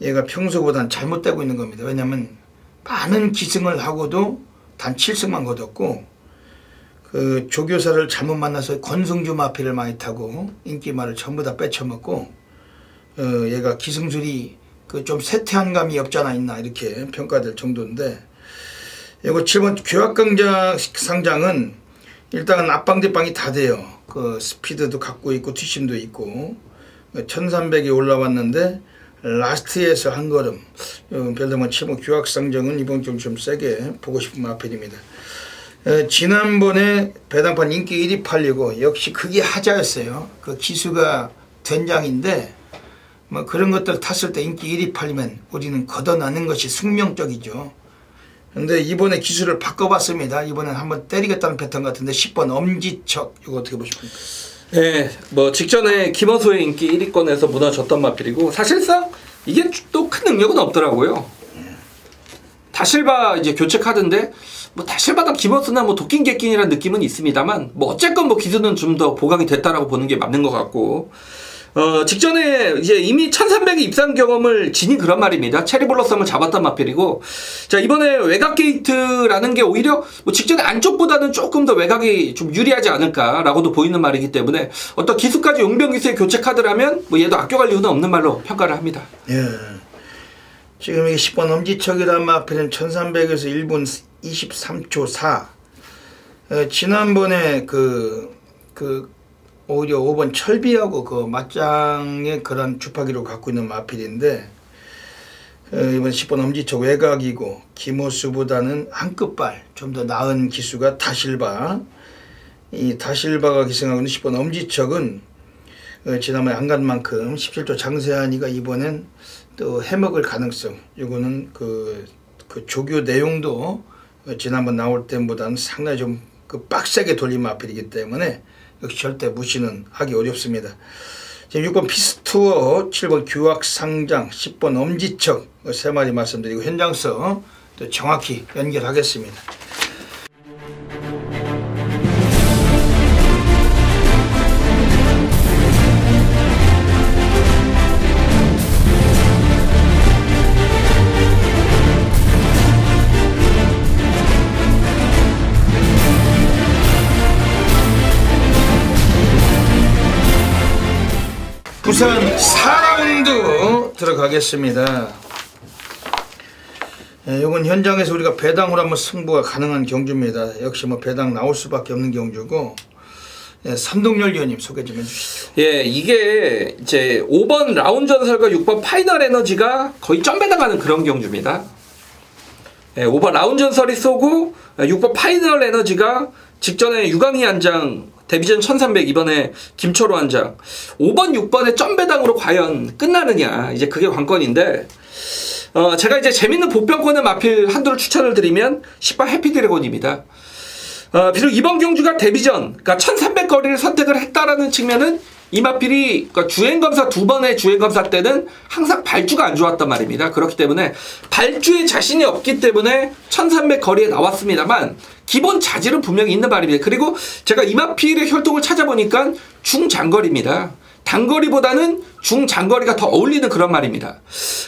얘가 평소보단 잘못되고 있는 겁니다. 왜냐면 많은 기승을 하고도 단 7승만 거뒀고 조교사를 잘못 만나서 권승주 마필을 많이 타고 인기말을 전부 다 뺏쳐먹고 얘가 기승술이 좀 쇠퇴한 감이 없지 않아 있나 이렇게 평가될 정도인데, 이거 7번 규확상장은 일단 앞방뒷방이 다 돼요. 스피드도 갖고 있고 뒷심도 있고 1300이 올라왔는데 라스트에서 한 걸음. 별다만 7번 규확상장은 이번 좀 세게 보고 싶은 마필입니다. 지난번에 배당판 인기 1위 팔리고 역시 그게 하자였어요. 기수가 된장인데 뭐 그런 것들 탔을 때 인기 1위 팔리면 우리는 걷어나는 것이 숙명적이죠. 근데 이번에 기술을 바꿔봤습니다. 이번엔 한번 때리겠다는 패턴 같은데 10번 엄지척 이거 어떻게 보십니까? 네, 뭐 직전에 김어수의 인기 1위권에서 무너졌던 마필이고 사실상 이게 또 큰 능력은 없더라고요. 다실바 이제 교체 카드인데 뭐 다실바당 김어수나 뭐 도낀개낀이라는 느낌은 있습니다만 뭐 어쨌건 뭐 기술은 좀 더 보강이 됐다라고 보는 게 맞는 것 같고. 직전에 이제 이미 1300의 입상 경험을 지닌 그런 말입니다. 체리블러썸을 잡았던 마필이고, 자, 이번에 외곽 게이트라는 게 오히려 뭐 직전에 안쪽보다는 조금 더 외곽이 좀 유리하지 않을까라고도 보이는 말이기 때문에 어떤 기수까지 용병기수의 교체 카드라면 뭐 얘도 아껴갈 이유는 없는 말로 평가를 합니다. 예. 지금 이 10번 엄지척이라는 마필은 1300에서 1분 23초 4. 지난번에 오히려 5번 철비하고 맞짱의 그런 주파기로 갖고 있는 마필인데, 이번 10번 엄지척 외곽이고 김호수보다는 한 끝발 좀 더 나은 기수가 다실바. 이 다실바가 기승하고 있는 10번 엄지척은 지난번에 안 간 만큼 17조 장세한이가 이번엔 또 해먹을 가능성. 이거는 그 조교 내용도 지난번 나올 때보다는 상당히 좀 빡세게 돌린 마필이기 때문에 역시 절대 무시는 하기 어렵습니다. 지금 6번 피스투어, 7번 규확상장, 10번 엄지척 세 마리 말씀드리고 현장서 또 정확히 연결하겠습니다. 부산 4라운드 들어가겠습니다. 이건 현장에서 우리가 배당으로 한번 승부가 가능한 경주입니다. 역시 뭐 배당 나올 수밖에 없는 경주고, 선동열 위원님 소개 좀 해주시죠. 예, 이게 이제 5번 라운 전설과 6번 파이널 에너지가 거의 점배당하는 그런 경주입니다. 예, 5번 라운 전설이 쏘고 6번 파이널 에너지가 직전에 유강희 한장 데뷔전 1300 이번에 김철호 한장 5번 6번의 점배당으로 과연 끝나느냐, 이제 그게 관건인데, 제가 이제 재밌는 복병권의 마필 한두를 추천을 드리면 10번 해피드래곤입니다. 비록 이번 경주가 데뷔전, 그러니까 1300 거리를 선택을 했다라는 측면은 이마필이 그러니까 주행검사 2번의 주행검사 때는 항상 발주가 안 좋았단 말입니다. 그렇기 때문에 발주에 자신이 없기 때문에 1300 거리에 나왔습니다만 기본 자질은 분명히 있는 말입니다. 그리고 제가 이마필의 혈통을 찾아보니까 중장거리입니다. 단거리보다는 중장거리가 더 어울리는 그런 말입니다.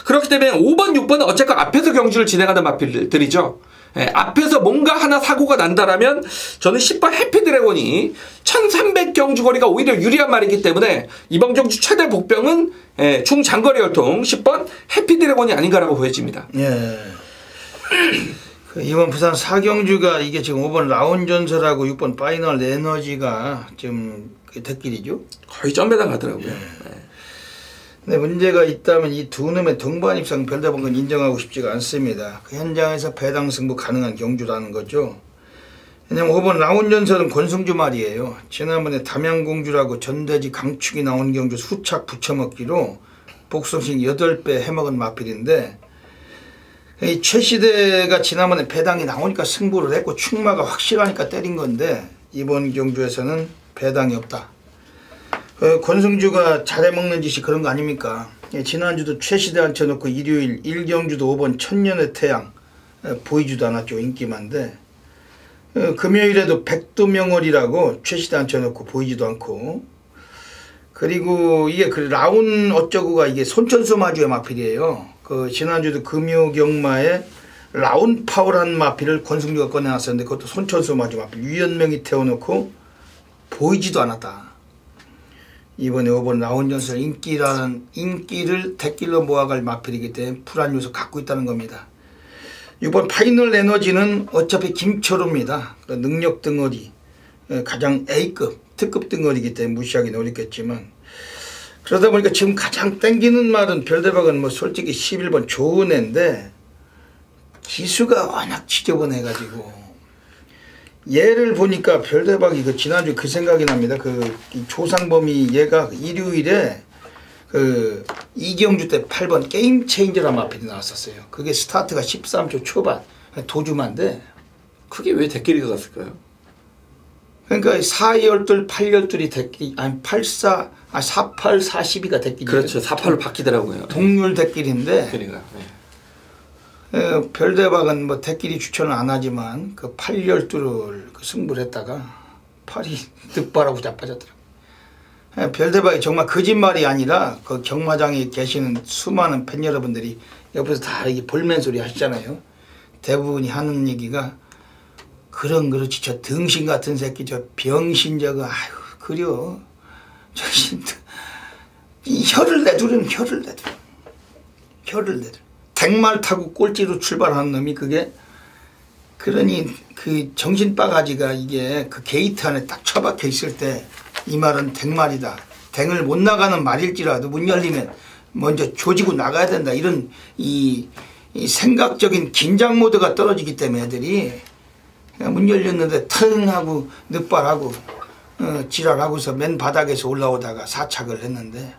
그렇기 때문에 5번, 6번은 어쨌건 앞에서 경주를 진행하는 마필들이죠. 예, 앞에서 뭔가 하나 사고가 난다라면 저는 10번 해피드래곤이 1300 경주거리가 오히려 유리한 말이기 때문에 이번 경주 최대 복병은 중장거리 혈통 10번 해피드래곤이 아닌가라고 보여집니다. 예. 그 이번 부산 4경주가 이게 지금 5번 라운전설하고 6번 파이널 에너지가 지금 그 대길이죠. 거의 점배당 가더라고요. 예. 근데 문제가 있다면 이 두 놈의 동반 입상 별다방은 인정하고 싶지가 않습니다. 그 현장에서 배당 승부 가능한 경주라는 거죠. 왜냐면 5번 라운전설은 권승주 말이에요. 지난번에 담양공주라고 전대지 강축이 나온 경주 후착 붙여먹기로 복성식 8배 해먹은 마필인데 이 최시대가 지난번에 배당이 나오니까 승부를 했고 충마가 확실하니까 때린 건데 이번 경주에서는 배당이 없다. 권승주가 잘해먹는 짓이 그런 거 아닙니까? 지난주도 최시대 앉혀놓고 일요일 1경주도 5번 천년의 태양 보이지도 않았죠. 인기만데 금요일에도 백도명월이라고 최시대 앉혀놓고 보이지도 않고 그리고 이게 그 라운 어쩌구가 이게 손천수 마주의 마필이에요. 그 지난주도 금요경마에 라운 파울한 마필을 권승주가 꺼내놨었는데 그것도 손천수 마주 마필 유연명이 태워놓고 보이지도 않았다. 이번에 5번 라운전설 인기를 대길로 모아갈 마필이기 때문에 불안 요소 갖고 있다는 겁니다. 6번 파이널 에너지는 어차피 김철우입니다. 능력 덩어리 가장 A급 특급 덩어리이기 때문에 무시하기는 어렵겠지만 그러다 보니까 지금 가장 땡기는 말은 별대박은 뭐 솔직히 11번 좋은 애인데 기수가 워낙 지저분해가지고 얘를 보니까 별대박이 그 지난주 그 생각이 납니다. 그 조상범이 얘가 일요일에 그 이경주 때 8번 게임 체인저라는 마필이 나왔었어요. 그게 스타트가 13초 초반 도주만데 그게 왜 대끼리가 갔을까요? 그러니까 4열둘 8열둘이 대끼리 아니 48 42가 대끼리 그렇죠. 48로 바뀌더라고요. 동률 대끼리인데 그러니까 별대박은 뭐 대끼리 추천은 안 하지만 그 8열둘을 그 승부를 했다가 팔이 늑발하고 자빠졌더라고요. 별대박이 정말 거짓말이 아니라 그 경마장에 계시는 수많은 팬 여러분들이 옆에서 다 이렇게 볼멘 소리 하시잖아요. 대부분이 하는 얘기가 그렇지 저 등신 같은 새끼 저 병신 저거 아유 그려 저 이 혀를 내두르는 혀를 내두르 댕말 타고 꼴찌로 출발하는 놈이 그게 그러니 그 정신바가지가 이게 그 게이트 안에 딱 처박혀 있을 때 이 말은 댕말이다. 댕을 못 나가는 말일지라도 문 열리면 먼저 조지고 나가야 된다. 이런 이 생각적인 긴장 모드가 떨어지기 때문에 애들이 문 열렸는데 腾하고 늑발하고 지랄하고서 맨 바닥에서 올라오다가 사착을 했는데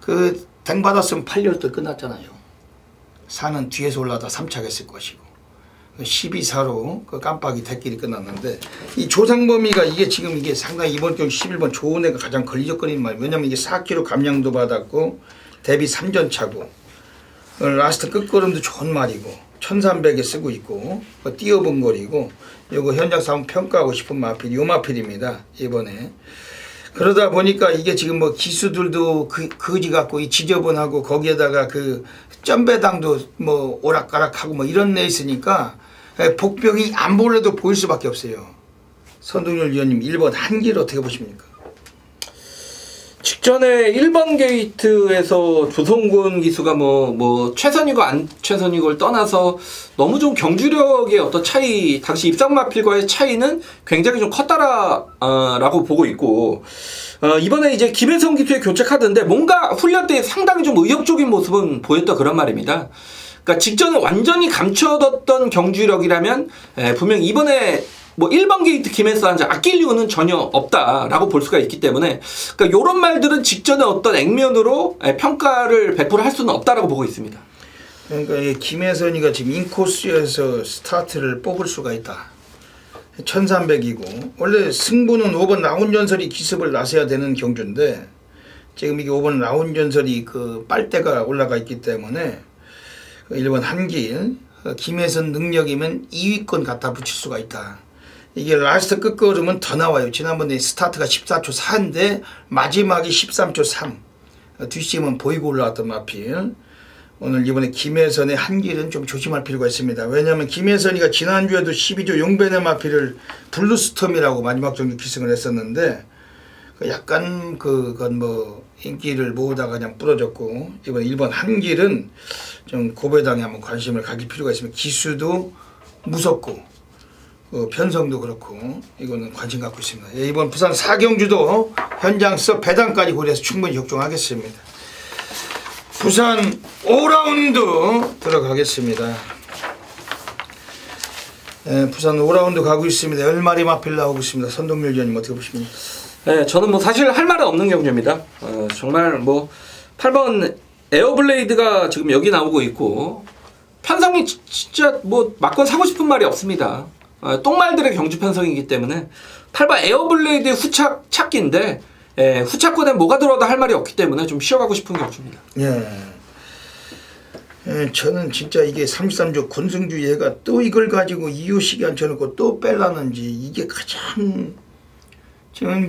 그 댕 받았으면 8열도 끝났잖아요. 4는 뒤에서 올라다 3착했을 것이고 12사로 그 깜빡이 대끼리 끝났는데 이 조상범위가 이게 지금 이게 상당히 이번 경우 11번 좋은 애가 가장 걸리적거리는 말이에요. 왜냐면 이게 4kg 감량도 받았고 데뷔 3전 차고 라스트 끝걸음도 좋은 말이고 1300에 쓰고 있고 뛰어본 거리고 요거 현장 싸움 평가하고 싶은 마필 요 마필입니다. 이번에 그러다 보니까 이게 지금 뭐 기수들도 거지 같고 이 지저분하고 거기에다가 그 점배당도 뭐 오락가락하고 뭐 이런 애 있으니까 복병이 안 볼래도 보일 수밖에 없어요. 선동열 위원님 1번 한길 어떻게 보십니까? 직전에 1번 게이트에서 조성군 기수가 뭐 최선이고 안 최선이고를 떠나서 너무 좀 경주력의 어떤 차이, 당시 입상마필과의 차이는 굉장히 좀 컸다라고 보고 있고, 이번에 이제 김혜성 기수의 교체 카드인데 뭔가 훈련 때 상당히 좀 의욕적인 모습은 보였다 그런 말입니다. 그러니까 직전에 완전히 감춰뒀던 경주력이라면 분명 이번에 뭐 1번 게이트 김혜수한테 아낄 이유는 전혀 없다라고 볼 수가 있기 때문에 그러니까 이런 말들은 직전에 어떤 액면으로 평가를 100% 할 수는 없다라고 보고 있습니다. 그러니까 이 김혜선이가 지금 인코스에서 스타트를 뽑을 수가 있다. 1300이고 원래 승부는 5번 라운전설이 기습을 나서야 되는 경주인데 지금 이게 5번 라운 전설이 그 빨대가 올라가 있기 때문에 1번 한길 김혜선 능력이면 2위권 갖다 붙일 수가 있다. 이게 라스트 끝걸음은 더 나와요. 지난번에 스타트가 14초 4인데 마지막이 13초 3. 뒷심은 보이고 올라왔던 마필. 오늘 이번에 김혜선의 한길은 좀 조심할 필요가 있습니다. 왜냐하면 김혜선이가 지난주에도 12조 용변의 마필을 블루스톰이라고 마지막 정도 기승을 했었는데 약간 그건 뭐 인기를 모으다가 그냥 부러졌고, 이번 1번 한길은 좀 고배당에 한번 관심을 가질 필요가 있습니다. 기수도 무섭고 편성도 그렇고 이거는 관심 갖고 있습니다. 예, 이번 부산 사경주도 현장서 배당까지 고려해서 충분히 적중하겠습니다. 부산 5라운드 들어가겠습니다. 예, 부산 5라운드 가고 있습니다. 10마리 마필 나오고 있습니다. 선동열 위원님 어떻게 보십니까? 네, 저는 뭐 사실 할 말은 없는 경주입니다. 정말 뭐 8번 에어블레이드가 지금 여기 나오고 있고 편성이 진짜 뭐 막건 사고 싶은 말이 없습니다. 똥말들의 경주 편성이기 때문에 8번 에어블레이드의 후착 찾기인데 후착권에 뭐가 들어도 할 말이 없기 때문에 좀 쉬어가고 싶은 경주입니다. 예, 저는 진짜 이게 33조 권승주 얘가 또 이걸 가지고 이유식이 앉혀놓고 또 뺄라는지 이게 가장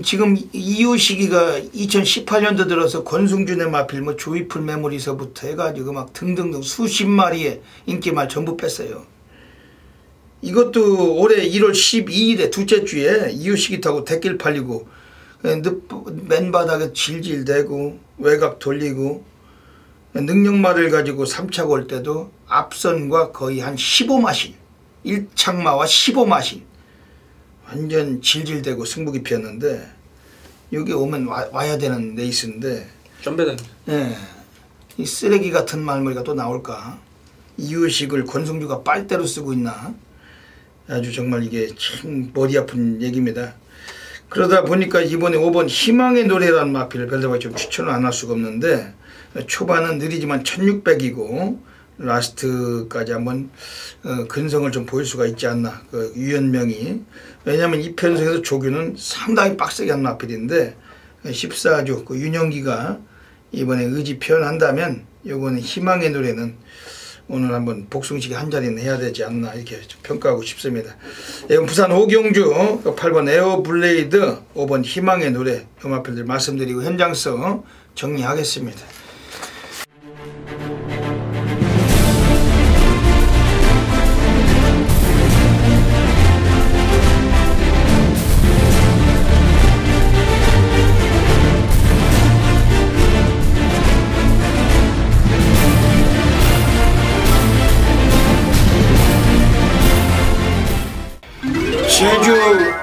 지금 이유식이가 2018년도 들어서 권승준의 마필 뭐 조이풀 메모리서부터 해가지고 막 등등등 수십 마리의 인기말 전부 뺐어요. 이것도 올해 1월 12일에 둘째 주에 이유식이 타고 대길 팔리고 맨바닥에 질질대고 외곽 돌리고 능력말을 가지고 3차 올 때도 앞선과 거의 한 15마실 1착마와 15마실 완전 질질대고 승부기 피었는데 여기 오면 와야 되는 레이스인데 점배단. 예, 이 쓰레기 같은 말머리가 또 나올까. 이유식을 권승주가 빨대로 쓰고 있나. 아주 정말 이게 참 머리 아픈 얘기입니다. 그러다 보니까 이번에 5번 희망의 노래라는 마필을 별다방 좀 추천을 안 할 수가 없는데 초반은 느리지만 1600이고 라스트까지 한번 근성을 좀 보일 수가 있지 않나. 그 유연명이. 왜냐하면 이 편성에서 조규는 상당히 빡세게 한 마필인데 14조 그 윤영기가 이번에 의지 표현한다면 이번에 희망의 노래는 오늘 한번 복숭식에 한 자리는 해야 되지 않나 이렇게 좀 평가하고 싶습니다. 이번 부산 오경주 8번 에어블레이드 5번 희망의 노래 음악표들 말씀드리고 현장서 정리하겠습니다. 제주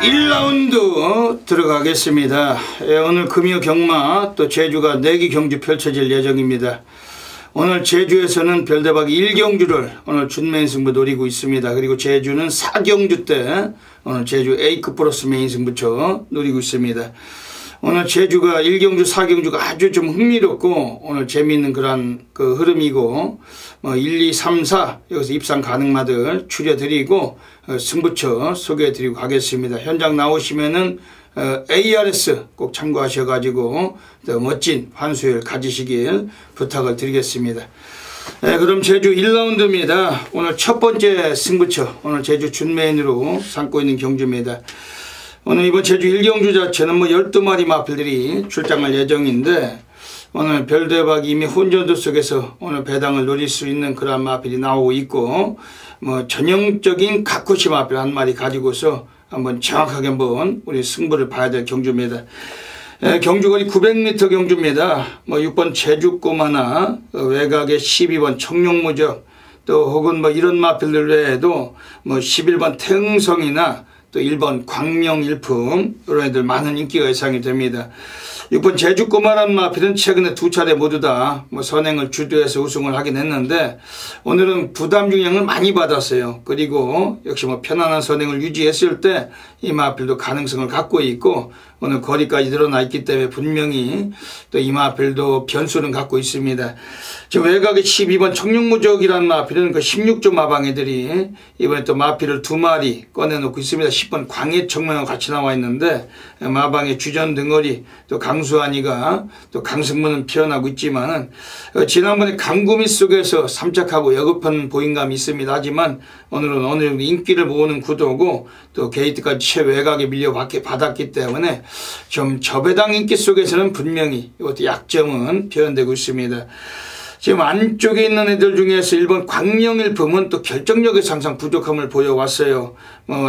1라운드 들어가겠습니다. 오늘 금요 경마 또 제주가 4기 경주 펼쳐질 예정입니다. 오늘 제주에서는 별대박 1경주를 오늘 준메인 승부 노리고 있습니다. 그리고 제주는 4경주 때 오늘 제주 A급 플러스 메인 승부처 노리고 있습니다. 오늘 제주가 1경주 4경주가 아주 좀 흥미롭고 오늘 재미있는 그런 그 흐름이고 1, 2, 3, 4 여기서 입상 가능마들 추려드리고 승부처 소개해드리고 가겠습니다. 현장 나오시면은 ARS 꼭 참고하셔가지고 더 멋진 환수율 가지시길 부탁을 드리겠습니다. 그럼 제주 1라운드입니다. 오늘 첫 번째 승부처 오늘 제주 준메인으로 삼고 있는 경주입니다. 오늘 이번 제주 1경주 자체는 12마리 마필들이 출장할 예정인데 오늘 별대박 이미 혼전도 속에서 오늘 배당을 노릴 수 있는 그런 마필이 나오고 있고 전형적인 가쿠시 마필 한 마리 가지고서 한번 정확하게 한번 우리 승부를 봐야 될 경주입니다. 경주거리 900m 경주입니다. 6번 제주꼬마나 외곽에 12번 청룡무적 또 혹은 이런 마필들 외에도 11번 태흥성이나 또 1번 광명일품 이런 애들 많은 인기가 예상이 됩니다. 6번 제주꼬마란 마필은 최근에 2차례 모두 다 선행을 주도해서 우승을 하긴 했는데 오늘은 부담 중량을 많이 받았어요. 그리고 역시 편안한 선행을 유지했을 때 이 마필도 가능성을 갖고 있고 오늘 거리까지 늘어나 있기 때문에 분명히 또 이 마필도 변수는 갖고 있습니다. 지금 외곽에 12번 청룡무적이라는 마필은 그 16조 마방애들이 이번에 또 마필을 2마리 꺼내놓고 있습니다. 10번 광해청명하고 같이 나와 있는데 마방의 주전 등어리 또 강성 장수환이가 또 강승문은 피어나고 있지만은 지난번에 강구미 속에서 삼착하고 여급한 보인감이 있습니다. 하지만 오늘은 어느 정도 인기를 모으는 구도고 또 게이트까지 최외곽에 밀려받았기 때문에 좀 저배당 인기 속에서는 분명히 이것도 약점은 표현되고 있습니다. 지금 안쪽에 있는 애들 중에서 1번 광명일품은 또 결정력에서 항상 부족함을 보여왔어요.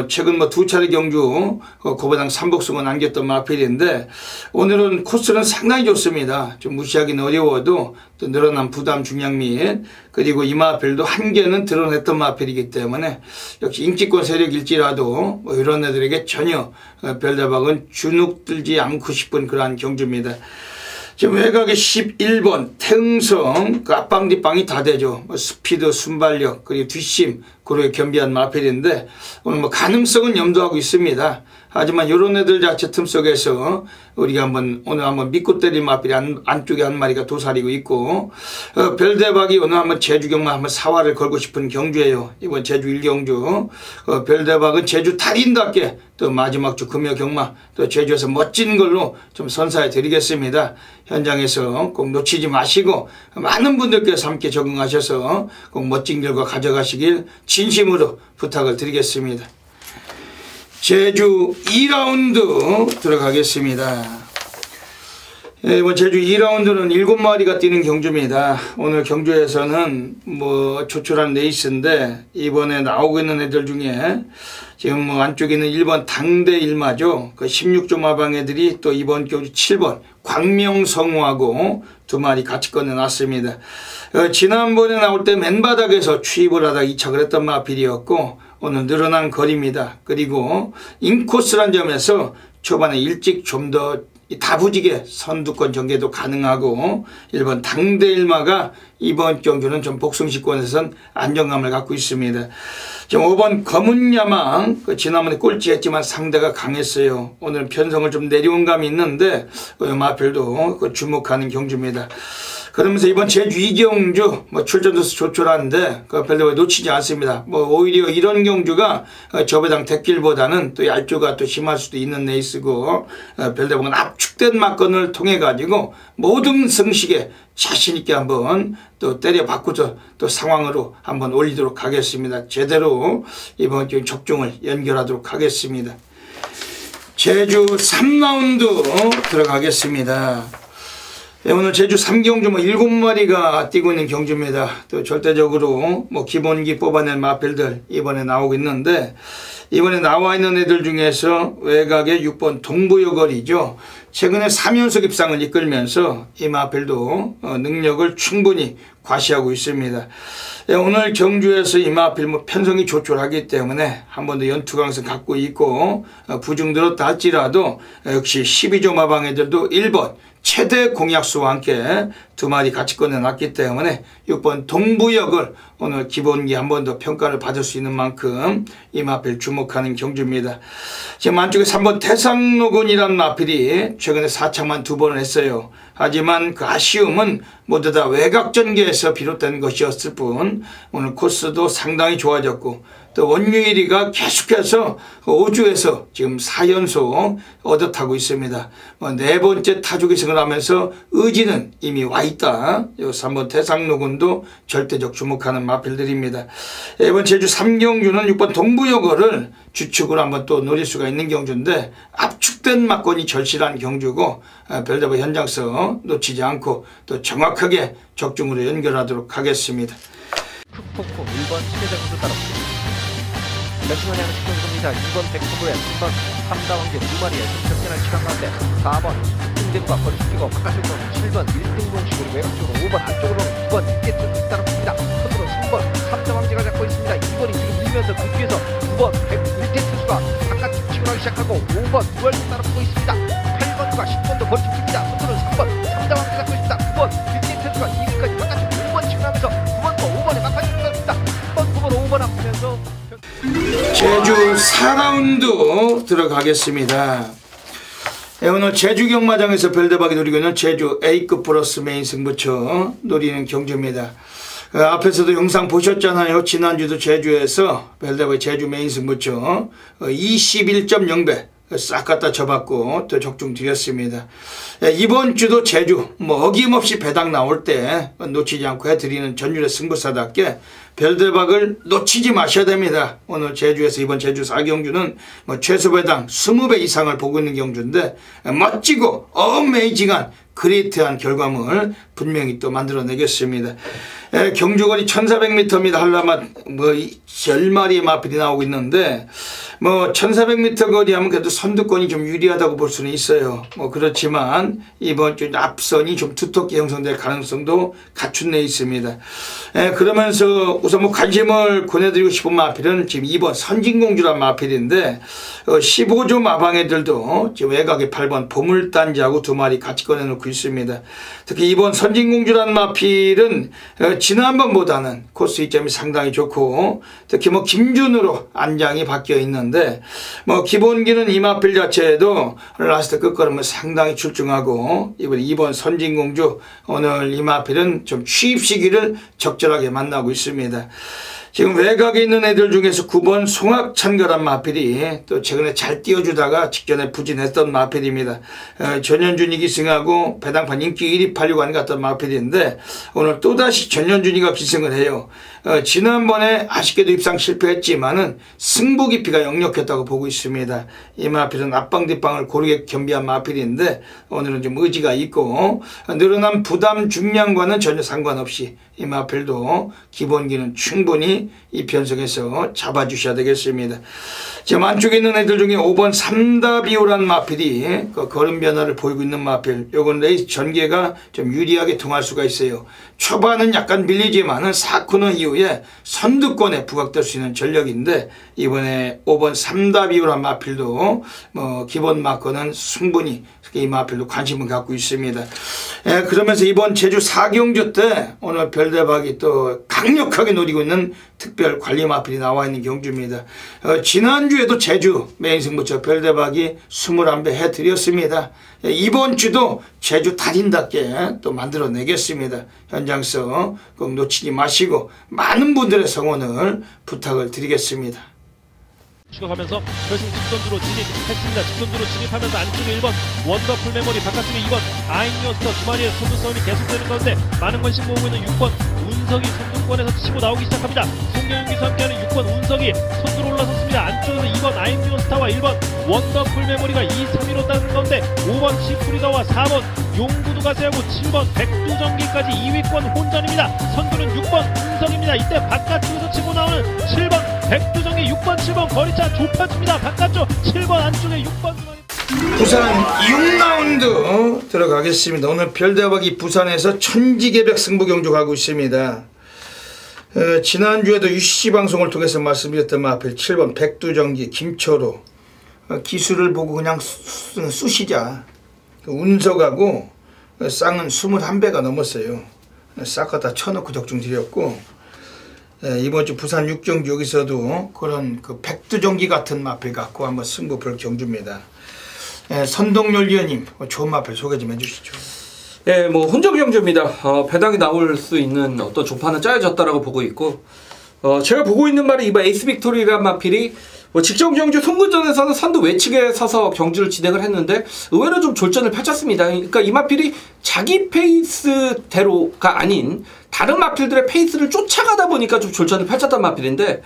최근 두 차례 경주 고배당 3복승을 남겼던 마필인데 오늘은 코스는 상당히 좋습니다. 좀 무시하기는 어려워도 또 늘어난 부담 중량 및 그리고 이 마필도 한계는 드러냈던 마필이기 때문에 역시 인기권 세력일지라도 이런 애들에게 전혀 별다방은 주눅들지 않고 싶은 그러한 경주입니다. 지금 외곽에 11번 태흥성 그 앞방 뒷방이 다 되죠. 스피드, 순발력 그리고 뒷심 그렇게 겸비한 마필인데 오늘 가능성은 염두하고 있습니다. 하지만 이런 애들 자체 틈 속에서 우리가 오늘 한번 믿고 때린 마필이 안쪽에 한 마리가 도사리고 있고 별대박이 오늘 한번 제주 경마 한번 사활을 걸고 싶은 경주예요. 이번 제주 1경주 별대박은 제주 달인답게 또 마지막 주 금요 경마 또 제주에서 멋진 걸로 좀 선사해 드리겠습니다. 현장에서 꼭 놓치지 마시고 많은 분들께서 함께 적응하셔서 꼭 멋진 결과 가져가시길 진심으로 부탁을 드리겠습니다. 제주 2라운드 들어가겠습니다. 이번 제주 2라운드는 7마리가 뛰는 경주입니다. 오늘 경주에서는 조촐한 레이스인데 이번에 나오고 있는 애들 중에 지금 안쪽에 있는 1번 당대 일마죠. 그 16조 마방 애들이 또 이번 경주 7번 광명성우하고 2마리 같이 꺼내놨습니다. 지난번에 나올 때 맨바닥에서 추입을 하다 이착을 했던 마필이었고 오늘 늘어난 거리입니다. 그리고 인코스란 점에서 초반에 일찍 좀 더 다부지게 선두권 전개도 가능하고 1번 당대일마가 이번 경주는 좀 복승시권에선 안정감을 갖고 있습니다. 지금 5번 검은야망 지난번에 꼴찌했지만 상대가 강했어요. 오늘 편성을 좀 내려온 감이 있는데 마필도 주목하는 경주입니다. 그러면서 이번 제주 2경주 출전도 조촐한데 별로 놓치지 않습니다. 오히려 이런 경주가 저배당 대길보다는 또 얄조가 또 심할 수도 있는 레이스고 별대방은 압축된 막건을 통해 가지고 모든 승식에 자신 있게 한번 또 때려 바꾸서 또 상황으로 한번 올리도록 하겠습니다. 제대로 이번 주 적중을 연결하도록 하겠습니다. 제주 3라운드 들어가겠습니다. 오늘 제주 3경주 7마리가 뛰고 있는 경주입니다. 또 절대적으로 기본기 뽑아낸 마필들 이번에 나오고 있는데 이번에 나와 있는 애들 중에서 외곽에 6번 동부여걸이죠. 최근에 3연속 입상을 이끌면서 이 마필도 능력을 충분히 과시하고 있습니다. 오늘 경주에서 이 마필 편성이 조촐하기 때문에 한 번 더 연투 강성 갖고 있고 부중 들었다 할지라도 역시 12조 마방 애들도 1번 최대 공약수와 함께 2마리 같이 꺼내놨기 때문에 6번 동부역을 오늘 기본기 한 번 더 평가를 받을 수 있는 만큼 이 마필 주목하는 경주입니다. 지금 안쪽에 3번 태상로군이라는 마필이 최근에 4착만 2번을 했어요. 하지만 그 아쉬움은 모두 다 외곽 전개에서 비롯된 것이었을 뿐 오늘 코스도 상당히 좋아졌고 또 원유일이가 계속해서 5주에서 지금 4연속 얻어타고 있습니다. 4번째 타주기승을 하면서 의지는 이미 와있다. 3번 태상로군도 절대적 주목하는 마필들입니다. 이번 제주 3경주는 6번 동부여거를 주축으로 한번 또 노릴 수가 있는 경주인데 압축된 막건이 절실한 경주고 별다방 현장서 놓치지 않고 또 정확하게 적중으로 연결하도록 하겠습니다. 푹푹푹 1번 최대장수 따라붙습니다. 몇시간에 하는 시청입니다. 2번 백프로의 3번 3다원계 2마리의 접전을 치간 가운데 4번 승대과 거리시키고 바깥쪽으로 7번 1등공식으로 외곽쪽으로 5번 안쪽으로는 2번 이게트 따라붙습니다. 선두로 3번 3다왕제가 잡고 있습니다. 2번이 지금 밀면서 그 뒤에서 2번 100 투수가 바깥쪽 치고 나기 시작하고 5번 9월 따라붙고 있습니다. 8번과 10번도 거리시킵니다. 선두로 3번 3다왕제 잡고 있습니다. 9번 1 투수가 2위까지 바깥쪽 5번 치고 나면서 9번과 5번에 막판이 들어갑니다. 3번 9번 5번 앞으면서 제주 4라운드 들어가겠습니다. 오늘 제주 경마장에서 별대박이 노리고 있는 제주 A급 플러스 메인 승부처 노리는 경주입니다. 앞에서도 영상 보셨잖아요. 지난주도 제주에서 별대박이 제주 메인 승부처 21.0배 싹 갖다 접었고 또 적중 드렸습니다. 이번 주도 제주 어김없이 배당 나올 때 놓치지 않고 해드리는 전율의 승부사답게 별대박을 놓치지 마셔야 됩니다. 오늘 제주에서 이번 제주 4경주는 최소 배당 20배 이상을 보고 있는 경주인데 멋지고 어메이징한 그레이트한 결과물 분명히 또 만들어내겠습니다. 경주거리 1400m입니다. 한라만 10마리의 마필이 나오고 있는데 1400m 거리 하면 그래도 선두권이 좀 유리하다고 볼 수는 있어요. 그렇지만 이번 주 앞선이 좀 두텁게 형성될 가능성도 갖춘 데 있습니다. 그러면서 우선 관심을 보내드리고 싶은 마필은 지금 2번 선진공주란 마필인데 15조 마방애들도 지금 외곽에 8번 보물단지하고 2마리 같이 꺼내놓고 있습니다. 특히 2번 선진공주란 마필은 지난번보다는 코스 이점이 상당히 좋고 특히 김준으로 안장이 바뀌어 있는데 기본기는 이 마필 자체에도 라스트 끝걸음은 상당히 출중하고 이번 2번 선진공주 오늘 이 마필은 좀 취입 시기를 적절하게 만나고 있습니다. 지금 외곽에 있는 애들 중에서 9번 송악찬거란 마필이 또 최근에 잘 띄워주다가 직전에 부진했던 마필입니다. 전현준이 기승하고 배당판 인기 1위 8위관 같던 마필인데 오늘 또다시 전현준이가 기승을 해요. 지난번에 아쉽게도 입상 실패했지만은 승부 깊이가 역력했다고 보고 있습니다. 이 마필은 앞방 뒷방을 고르게 겸비한 마필인데 오늘은 좀 의지가 있고 늘어난 부담 중량과는 전혀 상관없이 이 마필도 기본기는 충분히 이 편성에서 잡아주셔야 되겠습니다. 지금 안쪽에 있는 애들 중에 5번 삼다비오란 마필이 그 걸음 변화를 보이고 있는 마필. 요건 레이스 전개가 좀 유리하게 통할 수가 있어요. 초반은 약간 밀리지만은 4코너 이후에 선두권에 부각될 수 있는 전력인데 이번에 5번 삼다비오란 마필도 기본 마커는 충분히 이 마필도 관심을 갖고 있습니다. 그러면서 이번 제주 4경주 때 오늘 별대박이 또 강력하게 노리고 있는 특별 관리 마필이 나와 있는 경주입니다. 지난주에도 제주 메인 승부처 별대박이 21배 해드렸습니다. 이번 주도 제주 달인답게 또 만들어내겠습니다. 현장서 꼭 놓치지 마시고 많은 분들의 성원을 부탁을 드리겠습니다. 추격하면서 결승 직선주로 진입했습니다. 직선주로 진입하면서 안쪽에 1번 원더풀 메모리, 바깥쪽에 2번 아임요스터 두 마리의 선두 싸움이 계속되는 가운데 많은 관심 모으고 있는 6번 운석이 선두권에서 치고 나오기 시작합니다. 송영기와 함께하는 6번 운석이 선두로 올라섰습니다. 안쪽에서 2번 아임요스터와 1번 원더풀 메모리가 2, 3위로 따르는 가운데 5번 시프리더와 4번 용구두 가세하고 7번 백두전기까지 2위권 혼전입니다. 선두는 6번 운석입니다. 이때 바깥쪽에서 치고 나오는 7번 백두전기 6번 7번 거리차 좁혀집니다. 바깥쪽 7번 안쪽에 6번 부산 6라운드 들어가겠습니다. 오늘 별대박이 부산에서 천지개벽 승부 경주 가고 있습니다. 지난주에도 UCC 방송을 통해서 말씀드렸던 마필 7번 백두전기 김초로 기술을 보고 그냥 쑤시자. 운석하고 쌍은 21배가 넘었어요. 싹 갖다 쳐놓고 적중 드렸고 이번 주 부산 6경주 여기서도 그런 그 백두전기 같은 마필 갖고 한번 승부 볼 경주입니다. 선동열 위원님 좋은 마필 소개 좀 해주시죠. 혼전 경주입니다. 배당이 나올 수 있는 어떤 조판은 짜여졌다라고 보고 있고 제가 보고 있는 말이 이번 에이스 빅토리란 마필이 직전 경주 송근전에서는 선두 외측에 서서 경주를 진행을 했는데 의외로 좀 졸전을 펼쳤습니다. 그러니까 이 마필이 자기 페이스대로가 아닌 다른 마필들의 페이스를 쫓아가다 보니까 좀 졸전을 펼쳤던 마필인데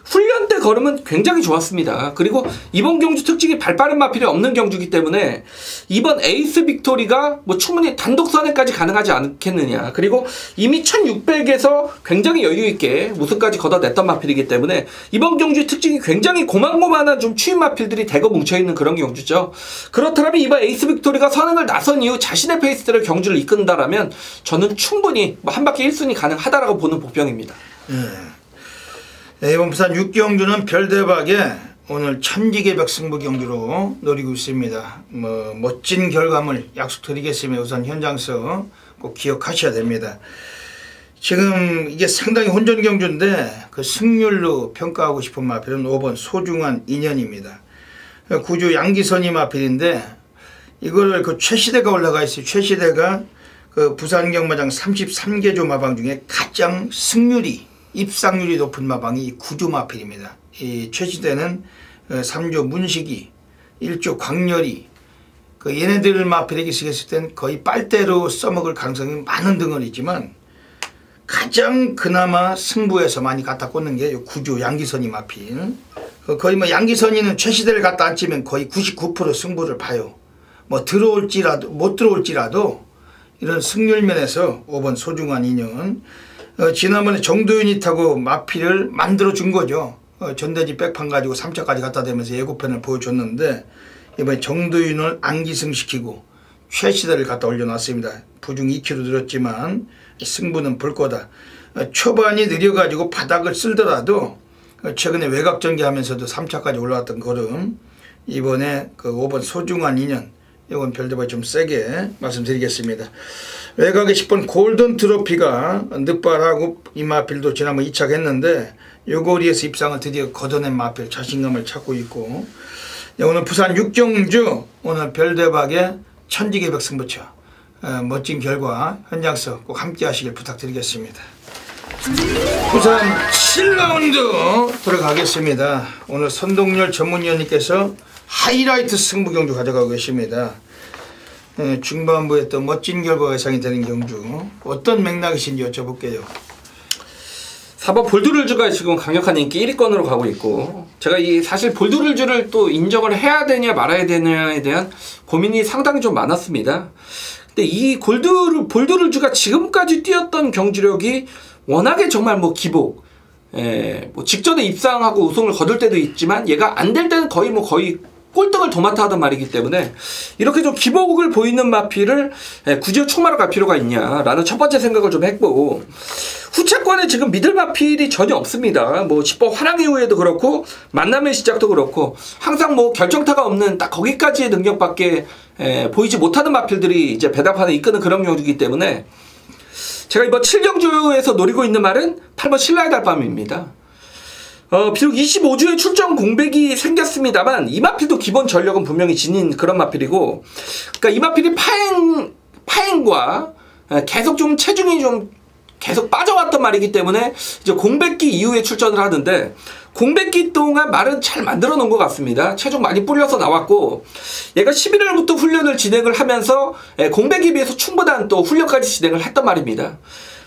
훈련 때 걸음은 굉장히 좋았습니다. 그리고 이번 경주 특징이 발 빠른 마필이 없는 경주이기 때문에 이번 에이스 빅토리가 충분히 단독선회까지 가능하지 않겠느냐. 그리고 이미 1600에서 굉장히 여유있게 우승까지 걷어냈던 마필이기 때문에 이번 경주의 특징이 굉장히 고만고만한 좀 추임 마필들이 대거 뭉쳐있는 그런 경주죠. 그렇다면 이번 에이스 빅토리가 선행을 나선 이후 자신의 페이스대로 경주를 이끈다라면 저는 충분히 한 바퀴 1순위 가능하다라고 보는 복병입니다. 이번 부산 6경주는 별대박에 오늘 천지개벽 승부 경주로 노리고 있습니다. 멋진 결과물 약속드리겠습니다. 우선 현장서 꼭 기억하셔야 됩니다. 지금 이게 상당히 혼전 경주인데 그 승률로 평가하고 싶은 마필은 5번 소중한 인연입니다. 구주 양기선이 마필인데 이거를 그 최시대가 올라가 있어요. 최시대가 그 부산 경마장 33개조 마방 중에 가장 승률이 입상률이 높은 마방이 구주 마필입니다. 이 최시대는 3조 문식이 일조 광렬이 그 얘네들 마필에게 있었을 땐 거의 빨대로 써먹을 가능성이 많은 덩어리지만 가장 그나마 승부에서 많이 갖다 꽂는 게 구조 양기선이 마필. 거의 뭐 양기선이는 최시대를 갖다 앉히면 거의 99% 승부를 봐요. 뭐 들어올지라도 못 들어올지라도 이런 승률 면에서 5번 소중한 인연. 지난번에 정도윤이 타고 마필을 만들어 준 거죠. 전대지 백판 가지고 3차까지 갖다 대면서 예고편을 보여줬는데 이번에 정도윤을 안기승시키고 최시대를 갖다 올려놨습니다. 부중 2kg 늘었지만 승부는 볼 거다. 초반이 느려가지고 바닥을 쓸더라도 최근에 외곽전개하면서도 3차까지 올라왔던 걸음 이번에 그 5번 소중한 인연 이건 별대박 좀 세게 말씀드리겠습니다. 외곽에 10번 골든 트로피가 늑발하고 이 마필도 지난번 2차 했는데 요거리에서 입상을 드디어 걷어낸 마필 자신감을 찾고 있고 오늘 부산 육경주 오늘 별대박의 천지개벽 승부처 멋진 결과 현장서 꼭 함께 하시길 부탁드리겠습니다. 부산 7라운드 들어가겠습니다. 오늘 선동열 전문위원님께서 하이라이트 승부 경주 가져가고 계십니다. 중반부에 또 멋진 결과가 예상이 되는 경주 어떤 맥락이신지 여쭤볼게요. 4번 볼드룰즈가 지금 강력한 인기 1위권으로 가고 있고 제가 이 사실 볼드룰즈를 또 인정을 해야 되냐 말아야 되냐에 대한 고민이 상당히 좀 많았습니다. 근데 이 볼드룰즈가 지금까지 뛰었던 경주력이 워낙에 정말 뭐 기복 뭐 직전에 입상하고 우승을 거둘 때도 있지만 얘가 안 될 때는 거의 꼴등을 도맡아 하던 말이기 때문에 이렇게 좀 기복을 보이는 마필을 굳이 총마로 갈 필요가 있냐라는 첫 번째 생각을 좀 했고 후차권에 지금 믿을 마필이 전혀 없습니다. 뭐 10번 화랑 이후에도 그렇고 만남의 시작도 그렇고 항상 뭐 결정타가 없는 딱 거기까지의 능력밖에 보이지 못하는 마필들이 이제 배당판에 이끄는 그런 경주이기 때문에 제가 이번 7경주에서 노리고 있는 말은 8번 신라의 달밤입니다. 비록 25주에 출전 공백이 생겼습니다만 이 마필도 기본 전력은 분명히 지닌 그런 마필이고 그러니까 이 마필이 파행과 계속 좀 체중이 좀 계속 빠져왔던 말이기 때문에 이제 공백기 이후에 출전을 하는데 공백기 동안 말은 잘 만들어 놓은 것 같습니다. 체중 많이 불려서 나왔고 얘가 11월부터 훈련을 진행을 하면서 공백기에 비해서 충분한 또 훈련까지 진행을 했단 말입니다.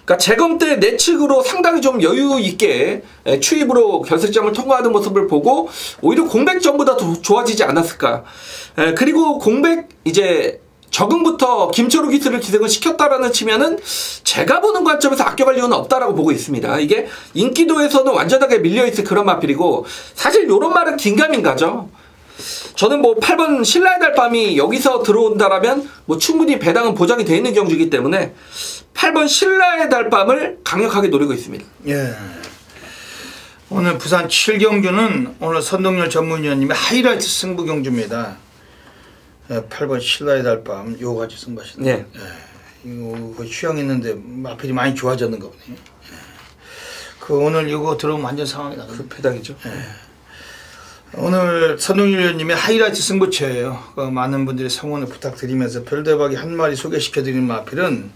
그러니까 재검 때 내측으로 상당히 좀 여유 있게 추입으로 결승점을 통과하는 모습을 보고 오히려 공백 전보다 더 좋아지지 않았을까. 그리고 공백 이제 적응부터 김철우 기수를 기생을 시켰다라는 측면은 제가 보는 관점에서 아껴갈 이유는 없다라고 보고 있습니다. 이게 인기도에서는 완전하게 밀려있을 그런 마필이고 사실 이런 말은 긴가민가죠. 저는 뭐 8번 신라의 달밤이 여기서 들어온다라면 뭐 충분히 배당은 보장이 되어 있는 경주이기 때문에 8번 신라의 달밤을 강력하게 노리고 있습니다. 예. 오늘 부산 7경주는 오늘 선동열 전문위원님의 하이라이트 승부 경주입니다. 8번 신라의 달밤 요거 같이 승부하시네. 네. 이거 휴양했는데 마필이 많이 좋아졌는 거 보네. 그 오늘 이거 들어오면 완전 상황이 나거든요. 그 배당이죠. 오늘 선동열 위원님의 하이라이트 승부처예요. 많은 분들이 성원을 부탁드리면서 별대박이 한 마리 소개시켜드리는 마필은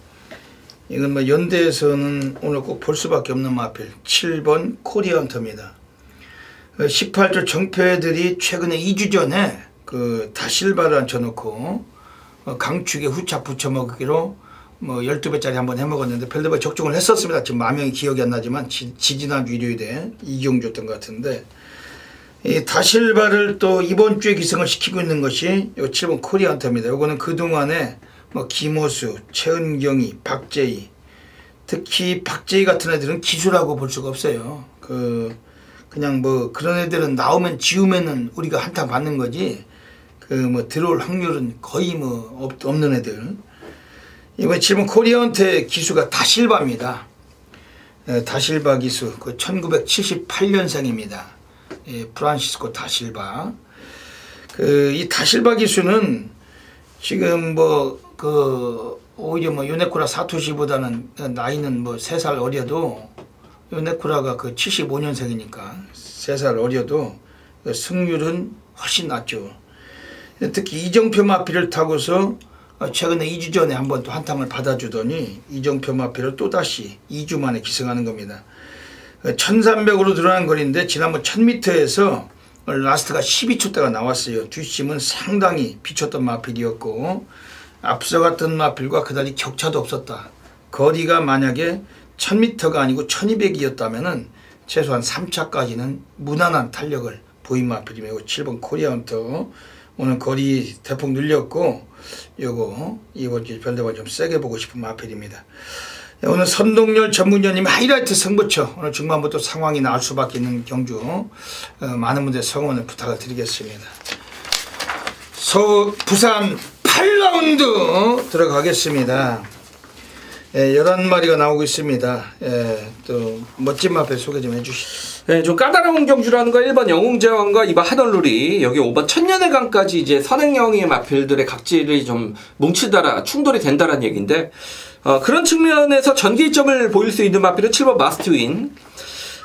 이건 뭐 연대에서는 오늘 꼭 볼 수밖에 없는 마필 7번 코리아헌터입니다. 18조 정패들이 최근에 2주 전에 그 다실바를 앉혀놓고 강축에 후착 붙여먹기로 뭐 12배짜리 한번 해먹었는데 별대박 적중을 했었습니다. 지금 마명이 기억이 안 나지만 지지난주 일요일에 이경주였던 것 같은데 이 다실바를 또 이번 주에 기승을 시키고 있는 것이 이 7번 코리아헌터입니다. 요거는 그동안에 뭐 김호수, 최은경이, 박재희 특히 박재희 같은 애들은 기수라고 볼 수가 없어요. 그냥 뭐 그런 애들은 나오면 지우면은 우리가 한탕 받는 거지 그 뭐 들어올 확률은 거의 뭐 없는 애들. 이번 7번 코리아헌터의 기수가 다실바입니다. 다실바 기수 그 1978년생입니다. 프란시스코 다실바. 이 다실바 기수는 지금 오히려 요네쿠라 사토시보다는 나이는 뭐 3살 어려도 요네쿠라가 75년생이니까 3살 어려도 승률은 훨씬 낮죠. 특히 이정표 마필을 타고서 최근에 2주 전에 한번 또 한탕을 받아주더니 이정표 마필을 또다시 2주 만에 기승하는 겁니다. 1300으로 들어간 거리인데 지난번 1000m에서 라스트가 12초대가 나왔어요. 뒷심은 상당히 비쳤던 마필이었고 앞서갔던 마필과 그다지 격차도 없었다. 거리가 만약에 1000m가 아니고 1200이었다면 최소한 3차까지는 무난한 탄력을 보인 마필이며 7번 코리아헌터 오늘 거리 대폭 늘렸고 요거 이번 주 별대방 좀 세게 보고 싶은 마필입니다. 오늘 선동열 전문위원님 하이라이트 승부처 오늘 중반부터 상황이 나올 수밖에 있는 경주 많은 분들 성원을 부탁을 드리겠습니다. 부산 8라운드 들어가겠습니다. 11마리가 나오고 있습니다. 또 멋진 마필 소개 좀 해주시죠. 네, 좀 까다로운 경주라는 거 1번 영웅제왕과 2번 하늘누리 여기 5번 천년의 강까지 이제 선행영의 마필들의 각질이 좀 뭉치다라 충돌이 된다라는 얘기인데 그런 측면에서 전개점을 보일 수 있는 마필은 7번 마스트윈.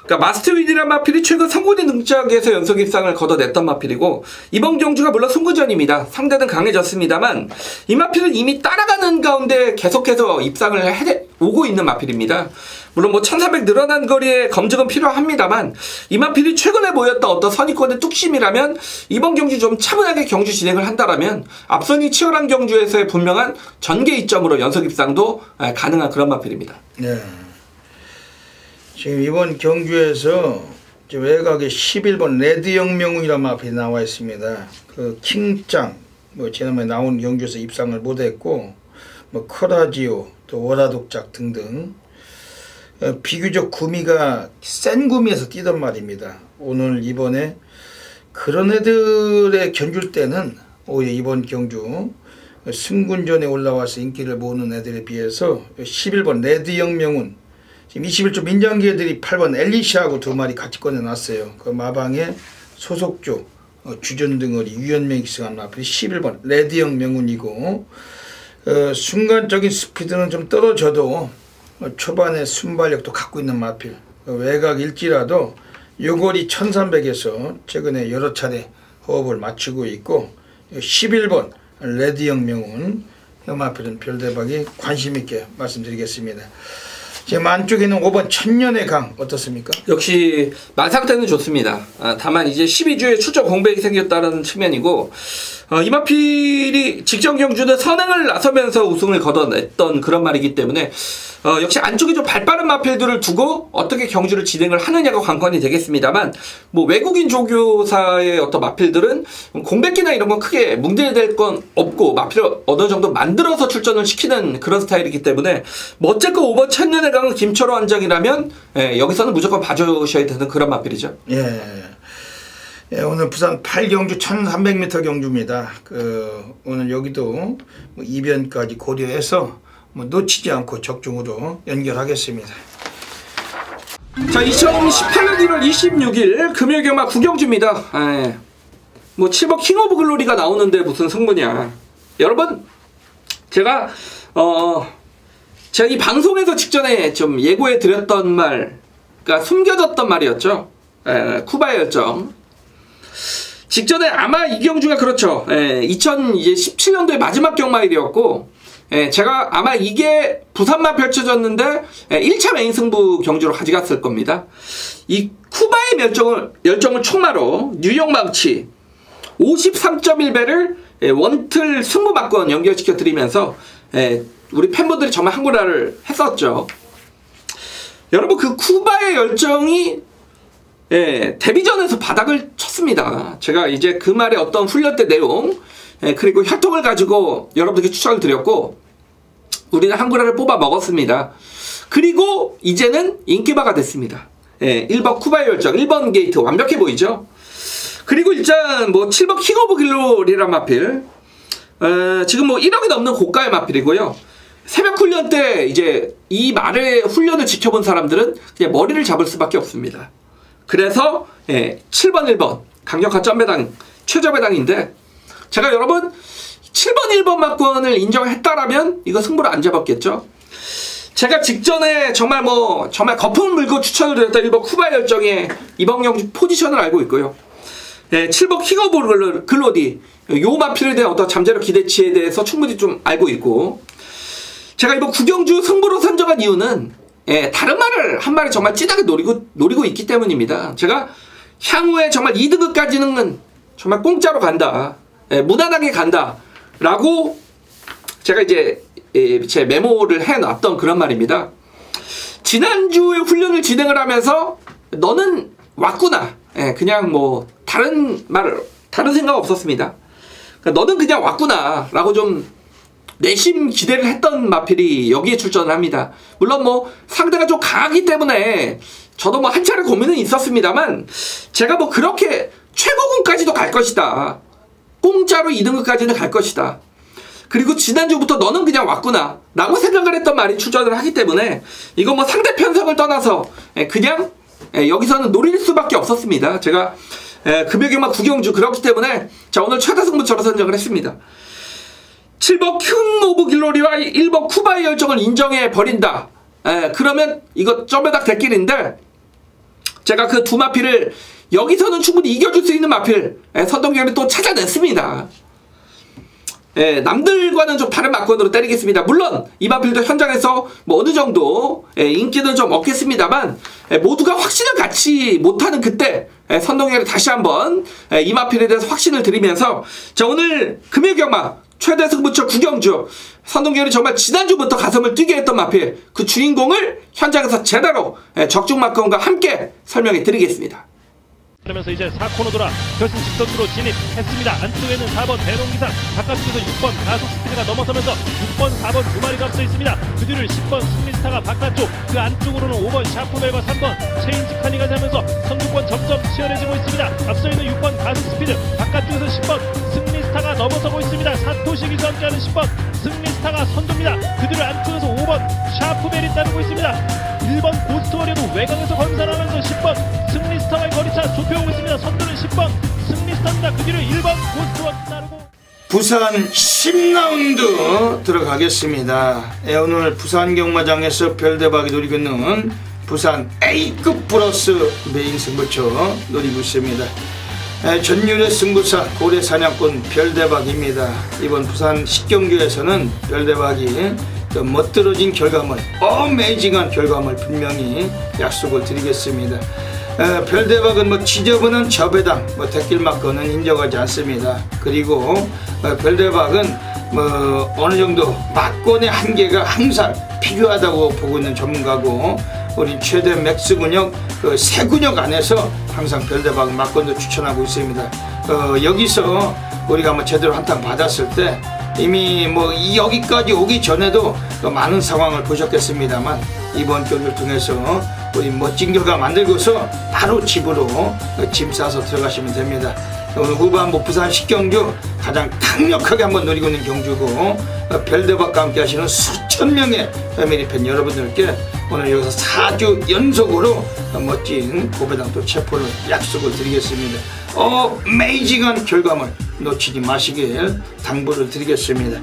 그러니까 마스트윈이라는 마필이 최근 성군이 능작에서 연속 입상을 거둬냈던 마필이고 이번 경주가 물론 승부전입니다. 상대는 강해졌습니다만 이 마필은 이미 따라가는 가운데 계속해서 입상을 오고 있는 마필입니다. 물론 뭐 1300 늘어난 거리에 검증은 필요합니다만 이 마필이 최근에 보였던 어떤 선입견의 뚝심이라면 이번 경주 좀 차분하게 경주 진행을 한다라면 앞선이 치열한 경주에서의 분명한 전개 이점으로 연속 입상도 가능한 그런 마필입니다. 네. 지금 이번 경주에서 외곽에 11번 레드영명운이라는 마필이 나와 있습니다. 그 킹짱 뭐 지난번에 나온 경주에서 입상을 못했고 뭐 커라지오 또 월화독작 등등 비교적 구미가 센 구미에서 뛰던 말입니다. 오늘 이번에 그런 애들의 견줄 때는 오히려 이번 경주 승군전에 올라와서 인기를 모으는 애들에 비해서 11번 레드영명운 지금 21조 민장기 애들이 8번 엘리시아하고 2마리 같이 꺼내놨어요. 그 마방에 소속조 주전등어리 유연명 기승한 마필이 11번 레드영 명운이고 순간적인 스피드는 좀 떨어져도 초반에 순발력도 갖고 있는 마필 외곽일지라도 요거리 1300에서 최근에 여러 차례 호흡을 맞추고 있고 11번 레드영 명운 이 마필은 별대박이 관심있게 말씀드리겠습니다. 지금 안쪽에는 5번 천년의 강 어떻습니까? 역시 만상태는 좋습니다. 다만 이제 12주에 출전 공백이 생겼다는 측면이고 이 마필이 직전 경주는 선행을 나서면서 우승을 거둬냈던 그런 말이기 때문에 역시 안쪽에 좀 발빠른 마필들을 두고 어떻게 경주를 진행을 하느냐가 관건이 되겠습니다만 뭐 외국인 조교사의 어떤 마필들은 공백기나 이런 건 크게 문제될 건 없고 마필을 어느 정도 만들어서 출전을 시키는 그런 스타일이기 때문에 뭐 어쨌건 5번 천년의 강은 김철호 원장이라면 여기서는 무조건 봐주셔야 되는 그런 마필이죠. 예, 오늘 부산 8경주 1300m 경주입니다. 오늘 여기도 뭐 이변까지 고려해서 뭐 놓치지 않고 적중으로 연결하겠습니다. 자, 2018년 1월 26일 금요일 경마 9경주입니다. 뭐 7번 킹 오브 글로리가 나오는데 무슨 승부냐. 여러분, 제가 이 방송에서 직전에 좀 예고해 드렸던 말, 그러니까 숨겨졌던 말이었죠. 쿠바의 열정. 직전에 아마 이 경주가 그렇죠. 2017년도의 마지막 경마일이었고, 제가 아마 이게 부산만 펼쳐졌는데 1차 메인 승부 경주로 가져갔을 겁니다. 이 쿠바의 열정을 총마로 뉴욕 망치 53.1배를 원틀 승부 막권 연결시켜 드리면서 우리 팬분들이 정말 한구라를 했었죠. 여러분, 그 쿠바의 열정이 데뷔전에서 바닥을 쳤습니다. 제가 이제 그 말의 어떤 훈련 때 내용, 그리고 혈통을 가지고 여러분들께 추천을 드렸고, 우리는 한구라를 뽑아 먹었습니다. 그리고 이제는 인기바가 됐습니다. 1번 쿠바의 열정, 1번 게이트 완벽해 보이죠? 그리고 일단 뭐 7번 킹 오브 글로리란 마필, 지금 뭐 1억이 넘는 고가의 마필이고요. 새벽 훈련 때 이제 이 말의 훈련을 지켜본 사람들은 그냥 머리를 잡을 수밖에 없습니다. 그래서 7번 1번 강력한 점배당 최저배당인데 제가 여러분 7번 1번 막권을 인정했다라면 이거 승부를 안 잡았겠죠. 제가 직전에 정말 거품을 물고 추천을 드렸던 1번 쿠바의 열정의 이번 경주 포지션을 알고 있고요. 7번 킹 오브 글로디 요 마필에 대한 어떤 잠재력 기대치에 대해서 충분히 좀 알고 있고, 제가 이번 9경주 승부로 선정한 이유는 다른 말을 한 마리 정말 찐하게 노리고 있기 때문입니다. 제가 향후에 정말 2등급까지는 정말 공짜로 간다. 무난하게 간다. 라고 제가 이제 제 메모를 해놨던 그런 말입니다. 지난주에 훈련을 진행을 하면서 너는 왔구나. 그냥 뭐 다른 생각 없었습니다. 그러니까 너는 그냥 왔구나 라고 좀 내심 기대를 했던 마필이 여기에 출전을 합니다. 물론 뭐 상대가 좀 강하기 때문에 저도 뭐 한 차례 고민은 있었습니다만 제가 뭐 그렇게 최고군까지도 갈 것이다. 공짜로 2등급까지는 갈 것이다. 그리고 지난주부터 너는 그냥 왔구나 라고 생각을 했던 말이 출전을 하기 때문에 이거 뭐 상대 편성을 떠나서 그냥 여기서는 노릴 수밖에 없었습니다. 제가 금요경마 구경주 그렇기 때문에 자 오늘 최다 승부처로 선정을 했습니다. 7번 큰 오브 길로리와 1번 쿠바의 열정을 인정해 버린다. 그러면 이거 점에닥 대길인데 제가 그 두 마필을 여기서는 충분히 이겨줄 수 있는 마필 선동경을 또 찾아냈습니다. 남들과는 좀 다른 막건으로 때리겠습니다. 물론 이 마필도 현장에서 뭐 어느 정도 인기는 좀 얻겠습니다만 모두가 확신을 갖지 못하는 그때 선동경을 다시 한번 이 마필에 대해서 확신을 드리면서 자 오늘 금요경마 최대 승부처 구경주 선동경이 정말 지난주부터 가슴을 뛰게 했던 마필 그 주인공을 현장에서 제대로 적중막건과 함께 설명해 드리겠습니다. 그러면서 이제 4코너 돌아 결승 직선으로 진입했습니다. 안쪽에는 4번 대롱기상, 바깥쪽에서 6번 가속 스피드가 넘어서면서 6번, 4번 두 마리가 앞서 있습니다. 그 뒤를 10번 승리스타가 바깥쪽, 그 안쪽으로는 5번 샤프멜과 3번 체인지 카니가 되면서 선두권 점점 치열해지고 있습니다. 앞서 있는 6번 가속 스피드, 바깥쪽에서 10번 승리스타가 넘어서고 있습니다. 사토시기와 함께하는 10번 승리스타가 선두입니다. 그 뒤를 안쪽에서 5번 샤프멜이 따르고 있습니다. 1번 고스트워리어도 외곽에서 건설하면서 10번 승리스타와의 거리차 좁혀오고 있습니다. 선두는 10번 승리스타입니다. 그 뒤를 1번 고스트워리어 따르고 부산 10라운드 들어가겠습니다. 오늘 부산 경마장에서 별대박이 노리고 있는 부산 A급 플러스 메인 승부처 노리고 있습니다. 전율의 승부사 고래사냥꾼 별대박입니다. 이번 부산 10경주에서는 별대박이 멋들어진 결과물, 어메이징한 결과물 분명히 약속을 드리겠습니다. 별대박은 뭐 지저분한 저배당, 대길막건은 인정하지 않습니다. 그리고 별대박은 뭐 어느 정도 막건의 한계가 항상 필요하다고 보고 있는 전문가고 우리 최대 맥스 근역 세 근역 안에서 항상 별대박 막건도 추천하고 있습니다. 여기서 우리가 뭐 제대로 한탕 받았을 때 이미 뭐 여기까지 오기 전에도 많은 상황을 보셨겠습니다만 이번 경기를 통해서 우리 멋진 결과 만들고서 바로 집으로 짐 싸서 들어가시면 됩니다. 오늘 후반부 부산 10경주 가장 강력하게 한번 노리고 있는 경주고 별대박과 함께 하시는 수천 명의 패밀리 팬 여러분들께 오늘 여기서 4주 연속으로 멋진 고배당 또 체포를 약속을 드리겠습니다. 어메이징한 결과물 놓치지 마시길 당부를 드리겠습니다.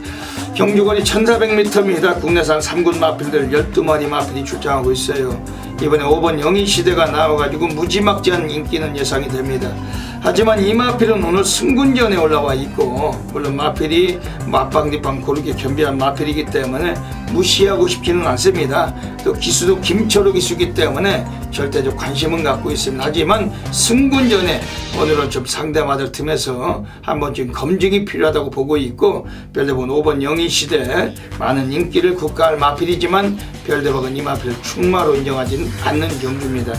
경주거리 1400m입니다. 국내산 3군 마필들 12마리 마필이 출장하고 있어요. 이번에 5번 영희시대가 나와가지고 무지막지한 인기는 예상이 됩니다. 하지만 이 마필은 오늘 승군전에 올라와 있고 물론 마필이 앞방뒷방 고르게 겸비한 마필이기 때문에 무시하고 싶지는 않습니다. 또 기수도 김철우 기수이기 때문에 절대적 관심은 갖고 있습니다. 하지만 승군전에 오늘은 좀 상대마들 틈에서 한번 좀 검증이 필요하다고 보고 있고 별대박은 5번 영희시대 많은 인기를 국가할 마필이지만 별대박은 이 마필을 충마로 인정하지는 않는 경주입니다.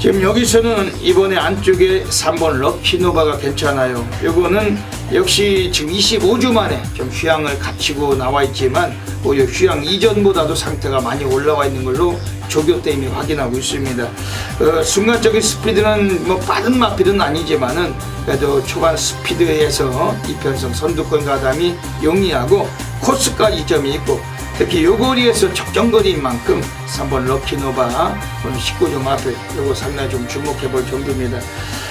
지금 여기서는 이번에 안쪽에 3번 럭키노바가 괜찮아요. 요거는 역시 지금 25주 만에 좀 휴양을 갖추고 나와 있지만 오히려 휴양 이전보다도 상태가 많이 올라와 있는 걸로 조교 때 이미 확인하고 있습니다. 순간적인 스피드는 뭐 빠른 마필은 아니지만은 그래도 초반 스피드에서 이편성 선두권 가담이 용이하고 코스가 이점이 있고 특히 요 거리에서 적정거리인 만큼 3번 럭키노바 오늘 19점 앞에 요거 상당히 좀 주목해볼 정도입니다.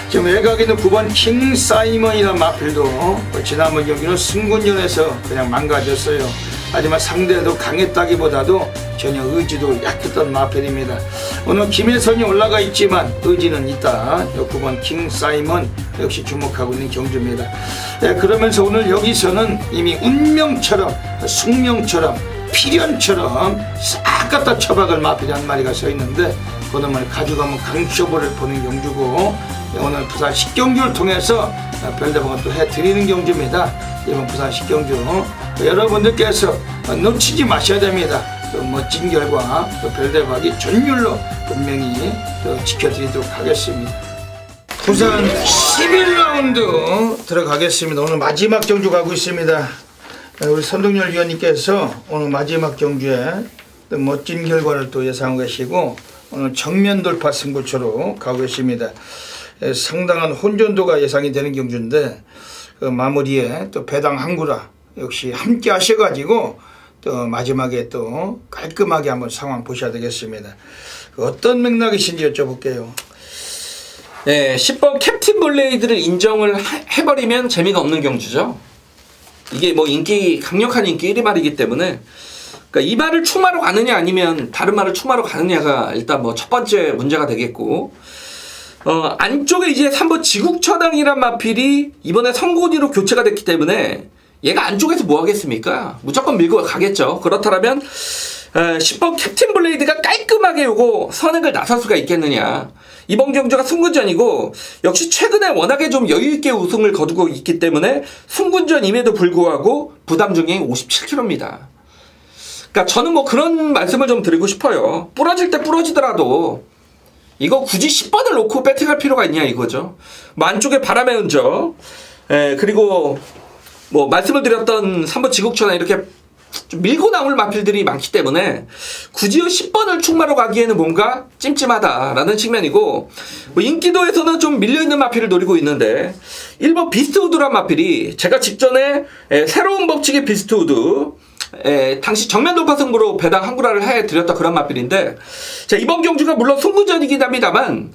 지금 외곽에는 9번 킹 사이먼이라는 마필도 지난번 경기는 승군전에서 그냥 망가졌어요. 하지만 상대도 강했다기보다도 전혀 의지도 약했던 마필입니다. 오늘 김혜선이 올라가 있지만 의지는 있다. 9번 킹 사이먼 역시 주목하고 있는 경주입니다. 그러면서 오늘 여기서는 이미 운명처럼 숙명처럼 필연처럼 싹 갖다 처박을 마필이 한 마리가 서 있는데 그놈을 가져가면 강쇼부를 보는 경주고, 오늘 부산 식경주를 통해서 별대박을 또 해드리는 경주입니다. 이번 부산 식경주 여러분들께서 놓치지 마셔야 됩니다. 또 멋진 결과, 또 별대박이 전율로 분명히 또 지켜드리도록 하겠습니다. 부산 11라운드 들어가겠습니다. 오늘 마지막 경주 가고 있습니다. 우리 선동열 위원님께서 오늘 마지막 경주에 또 멋진 결과를 또 예상하고 계시고, 오늘 정면 돌파 승부처로 가고 계십니다. 상당한 혼전도가 예상이 되는 경주인데, 그 마무리에 또 배당 항구라 역시 함께 하셔가지고 또 마지막에 또 깔끔하게 한번 상황 보셔야 되겠습니다. 어떤 맥락이신지 여쭤볼게요. 네, 10번 캡틴 블레이드를 인정을 해버리면 재미가 없는 경주죠. 이게 뭐 강력한 인기 1위 말이기 때문에, 그러니까 이 말을 충마로 가느냐 아니면 다른 말을 충마로 가느냐가 일단 뭐 첫 번째 문제가 되겠고, 안쪽에 이제 3번 지국처당이란 마필이 이번에 성고디로 교체가 됐기 때문에 얘가 안쪽에서 뭐 하겠습니까? 무조건 밀고 가겠죠. 그렇다면 10번 캡틴 블레이드가 깔끔하게 요거 선행을 나설 수가 있겠느냐. 이번 경주가 승군전이고, 역시 최근에 워낙에 좀 여유있게 우승을 거두고 있기 때문에 승군전임에도 불구하고 부담 중에 57kg입니다. 그러니까 저는 뭐 그런 말씀을 좀 드리고 싶어요. 부러질 때 부러지더라도 이거 굳이 10번을 놓고 배팅할 필요가 있냐 이거죠. 뭐 안쪽에 바람의 흔적, 그리고 뭐 말씀을 드렸던 3번 지국천하 이렇게 좀 밀고 나올 마필들이 많기 때문에 굳이 10번을 충마로 가기에는 뭔가 찜찜하다라는 측면이고, 뭐 인기도에서는 좀 밀려있는 마필을 노리고 있는데 1번 비스트우드란 마필이 제가 직전에 새로운 법칙의 비스트우드, 당시 정면 돌파 승부로 배당 항구라를 해드렸다 그런 마필인데, 자, 이번 경주가 물론 승부전이긴 합니다만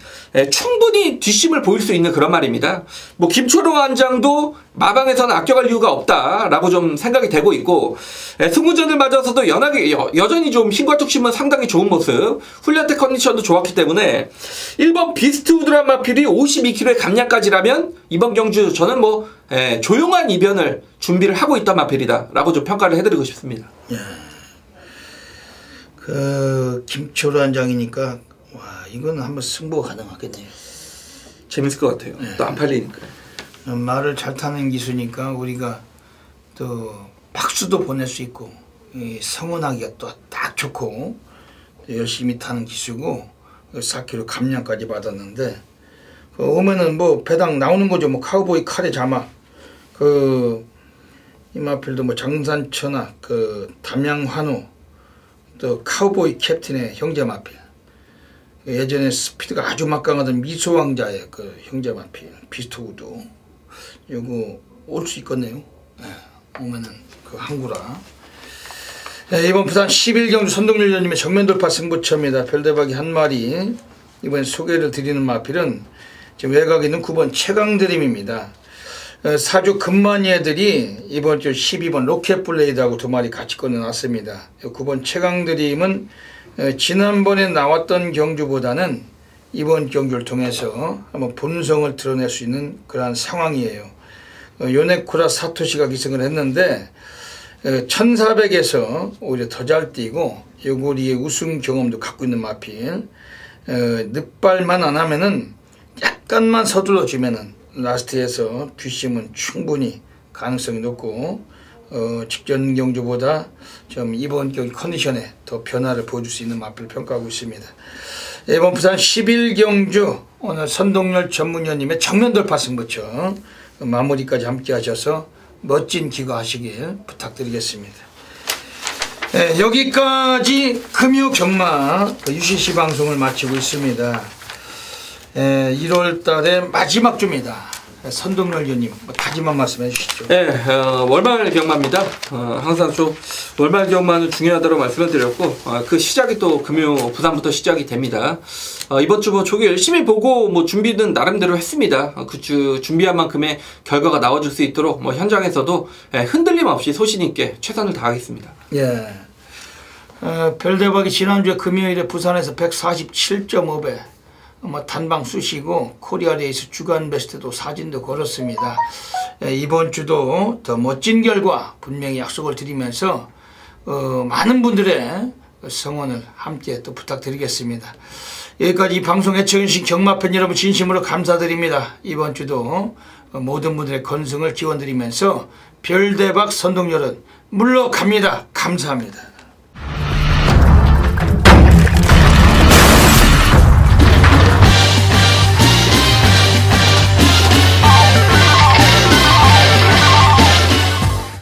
충분히 뒷심을 보일 수 있는 그런 말입니다. 뭐 김초롱 원장도 마방에서는 아껴갈 이유가 없다라고 좀 생각이 되고 있고, 승부전을 맞아서도 여전히 좀 힘과 뚝심은 상당히 좋은 모습, 훈련 때 컨디션도 좋았기 때문에 1번 비스트우드란 마필이 52kg의 감량까지라면 이번 경주 저는 뭐 조용한 이변을 준비를 하고 있단 마필이다 라고 좀 평가를 해드리고 싶습니다. 예. 그 김초로 원장이니까 와, 이건 한번 승부가 가능하겠네요. 재밌을 것 같아요. 네. 또 안 팔리니까. 말을 잘 타는 기수니까 우리가 또 박수도 보낼 수 있고, 이 성원하기가 또 딱 좋고, 또 열심히 타는 기수고 4kg 감량까지 받았는데, 오면은 뭐 배당 나오는 거죠. 뭐 카우보이 카레 자마, 이 마필도 뭐 장산천하, 담양환우, 또 카우보이 캡틴의 형제 마필, 예전에 스피드가 아주 막강하던 미소왕자의 그 형제 마필 비스트우드, 요거 올 수 있겠네요. 오면은 그 항구라. 이번 부산 11경주 선동열 위원님의 정면 돌파 승부처입니다. 별대박이 한 마리. 이번 소개를 드리는 마필은 지금 외곽에 있는 9번 최강드림입니다. 사주 금만이 애들이 이번 주 12번 로켓블레이드하고 두 마리 같이 꺼내놨습니다. 9번 최강드림은 지난번에 나왔던 경주보다는 이번 경주를 통해서 한번 본성을 드러낼 수 있는 그러한 상황이에요. 요네쿠라 사토시가 기승을 했는데 1400에서 오히려 더 잘 뛰고 요고리의 우승 경험도 갖고 있는 마필, 늑발만 안 하면은 약간만 서둘러 주면은 라스트에서 뒷심은 충분히 가능성이 높고, 직전 경주보다 좀 이번 경기 컨디션에 더 변화를 보여줄 수 있는 마필을 평가하고 있습니다. 이번 부산 11경주 오늘 선동열 전문위원님의 정면 돌파 승부처 마무리까지 함께 하셔서 멋진 기거하시길 부탁드리겠습니다. 여기까지 금요 경마 UCC 방송을 마치고 있습니다. 1월 달의 마지막 주입니다. 선동열 위원님 다짐한 말씀 해주시죠. 네, 월말 경마입니다. 항상 좀 월말 경마는 중요하다고 말씀을 드렸고, 그 시작이 또 금요 부산부터 시작이 됩니다. 이번 주 뭐 조기 열심히 보고 뭐 준비는 나름대로 했습니다. 그 주 준비한 만큼의 결과가 나와줄 수 있도록 뭐 현장에서도 흔들림 없이 소신 있게 최선을 다하겠습니다. 예. 별대박이 지난주에 금요일에 부산에서 147.5배 단방 쑤시고 코리아 레이스 주간 베스트도 사진도 걸었습니다. 이번 주도 더 멋진 결과 분명히 약속을 드리면서 많은 분들의 성원을 함께 또 부탁드리겠습니다. 여기까지 이 방송 애청해주신 경마팬 여러분 진심으로 감사드립니다. 이번 주도 모든 분들의 건승을 기원드리면서 별대박 선동열은 물러갑니다. 감사합니다.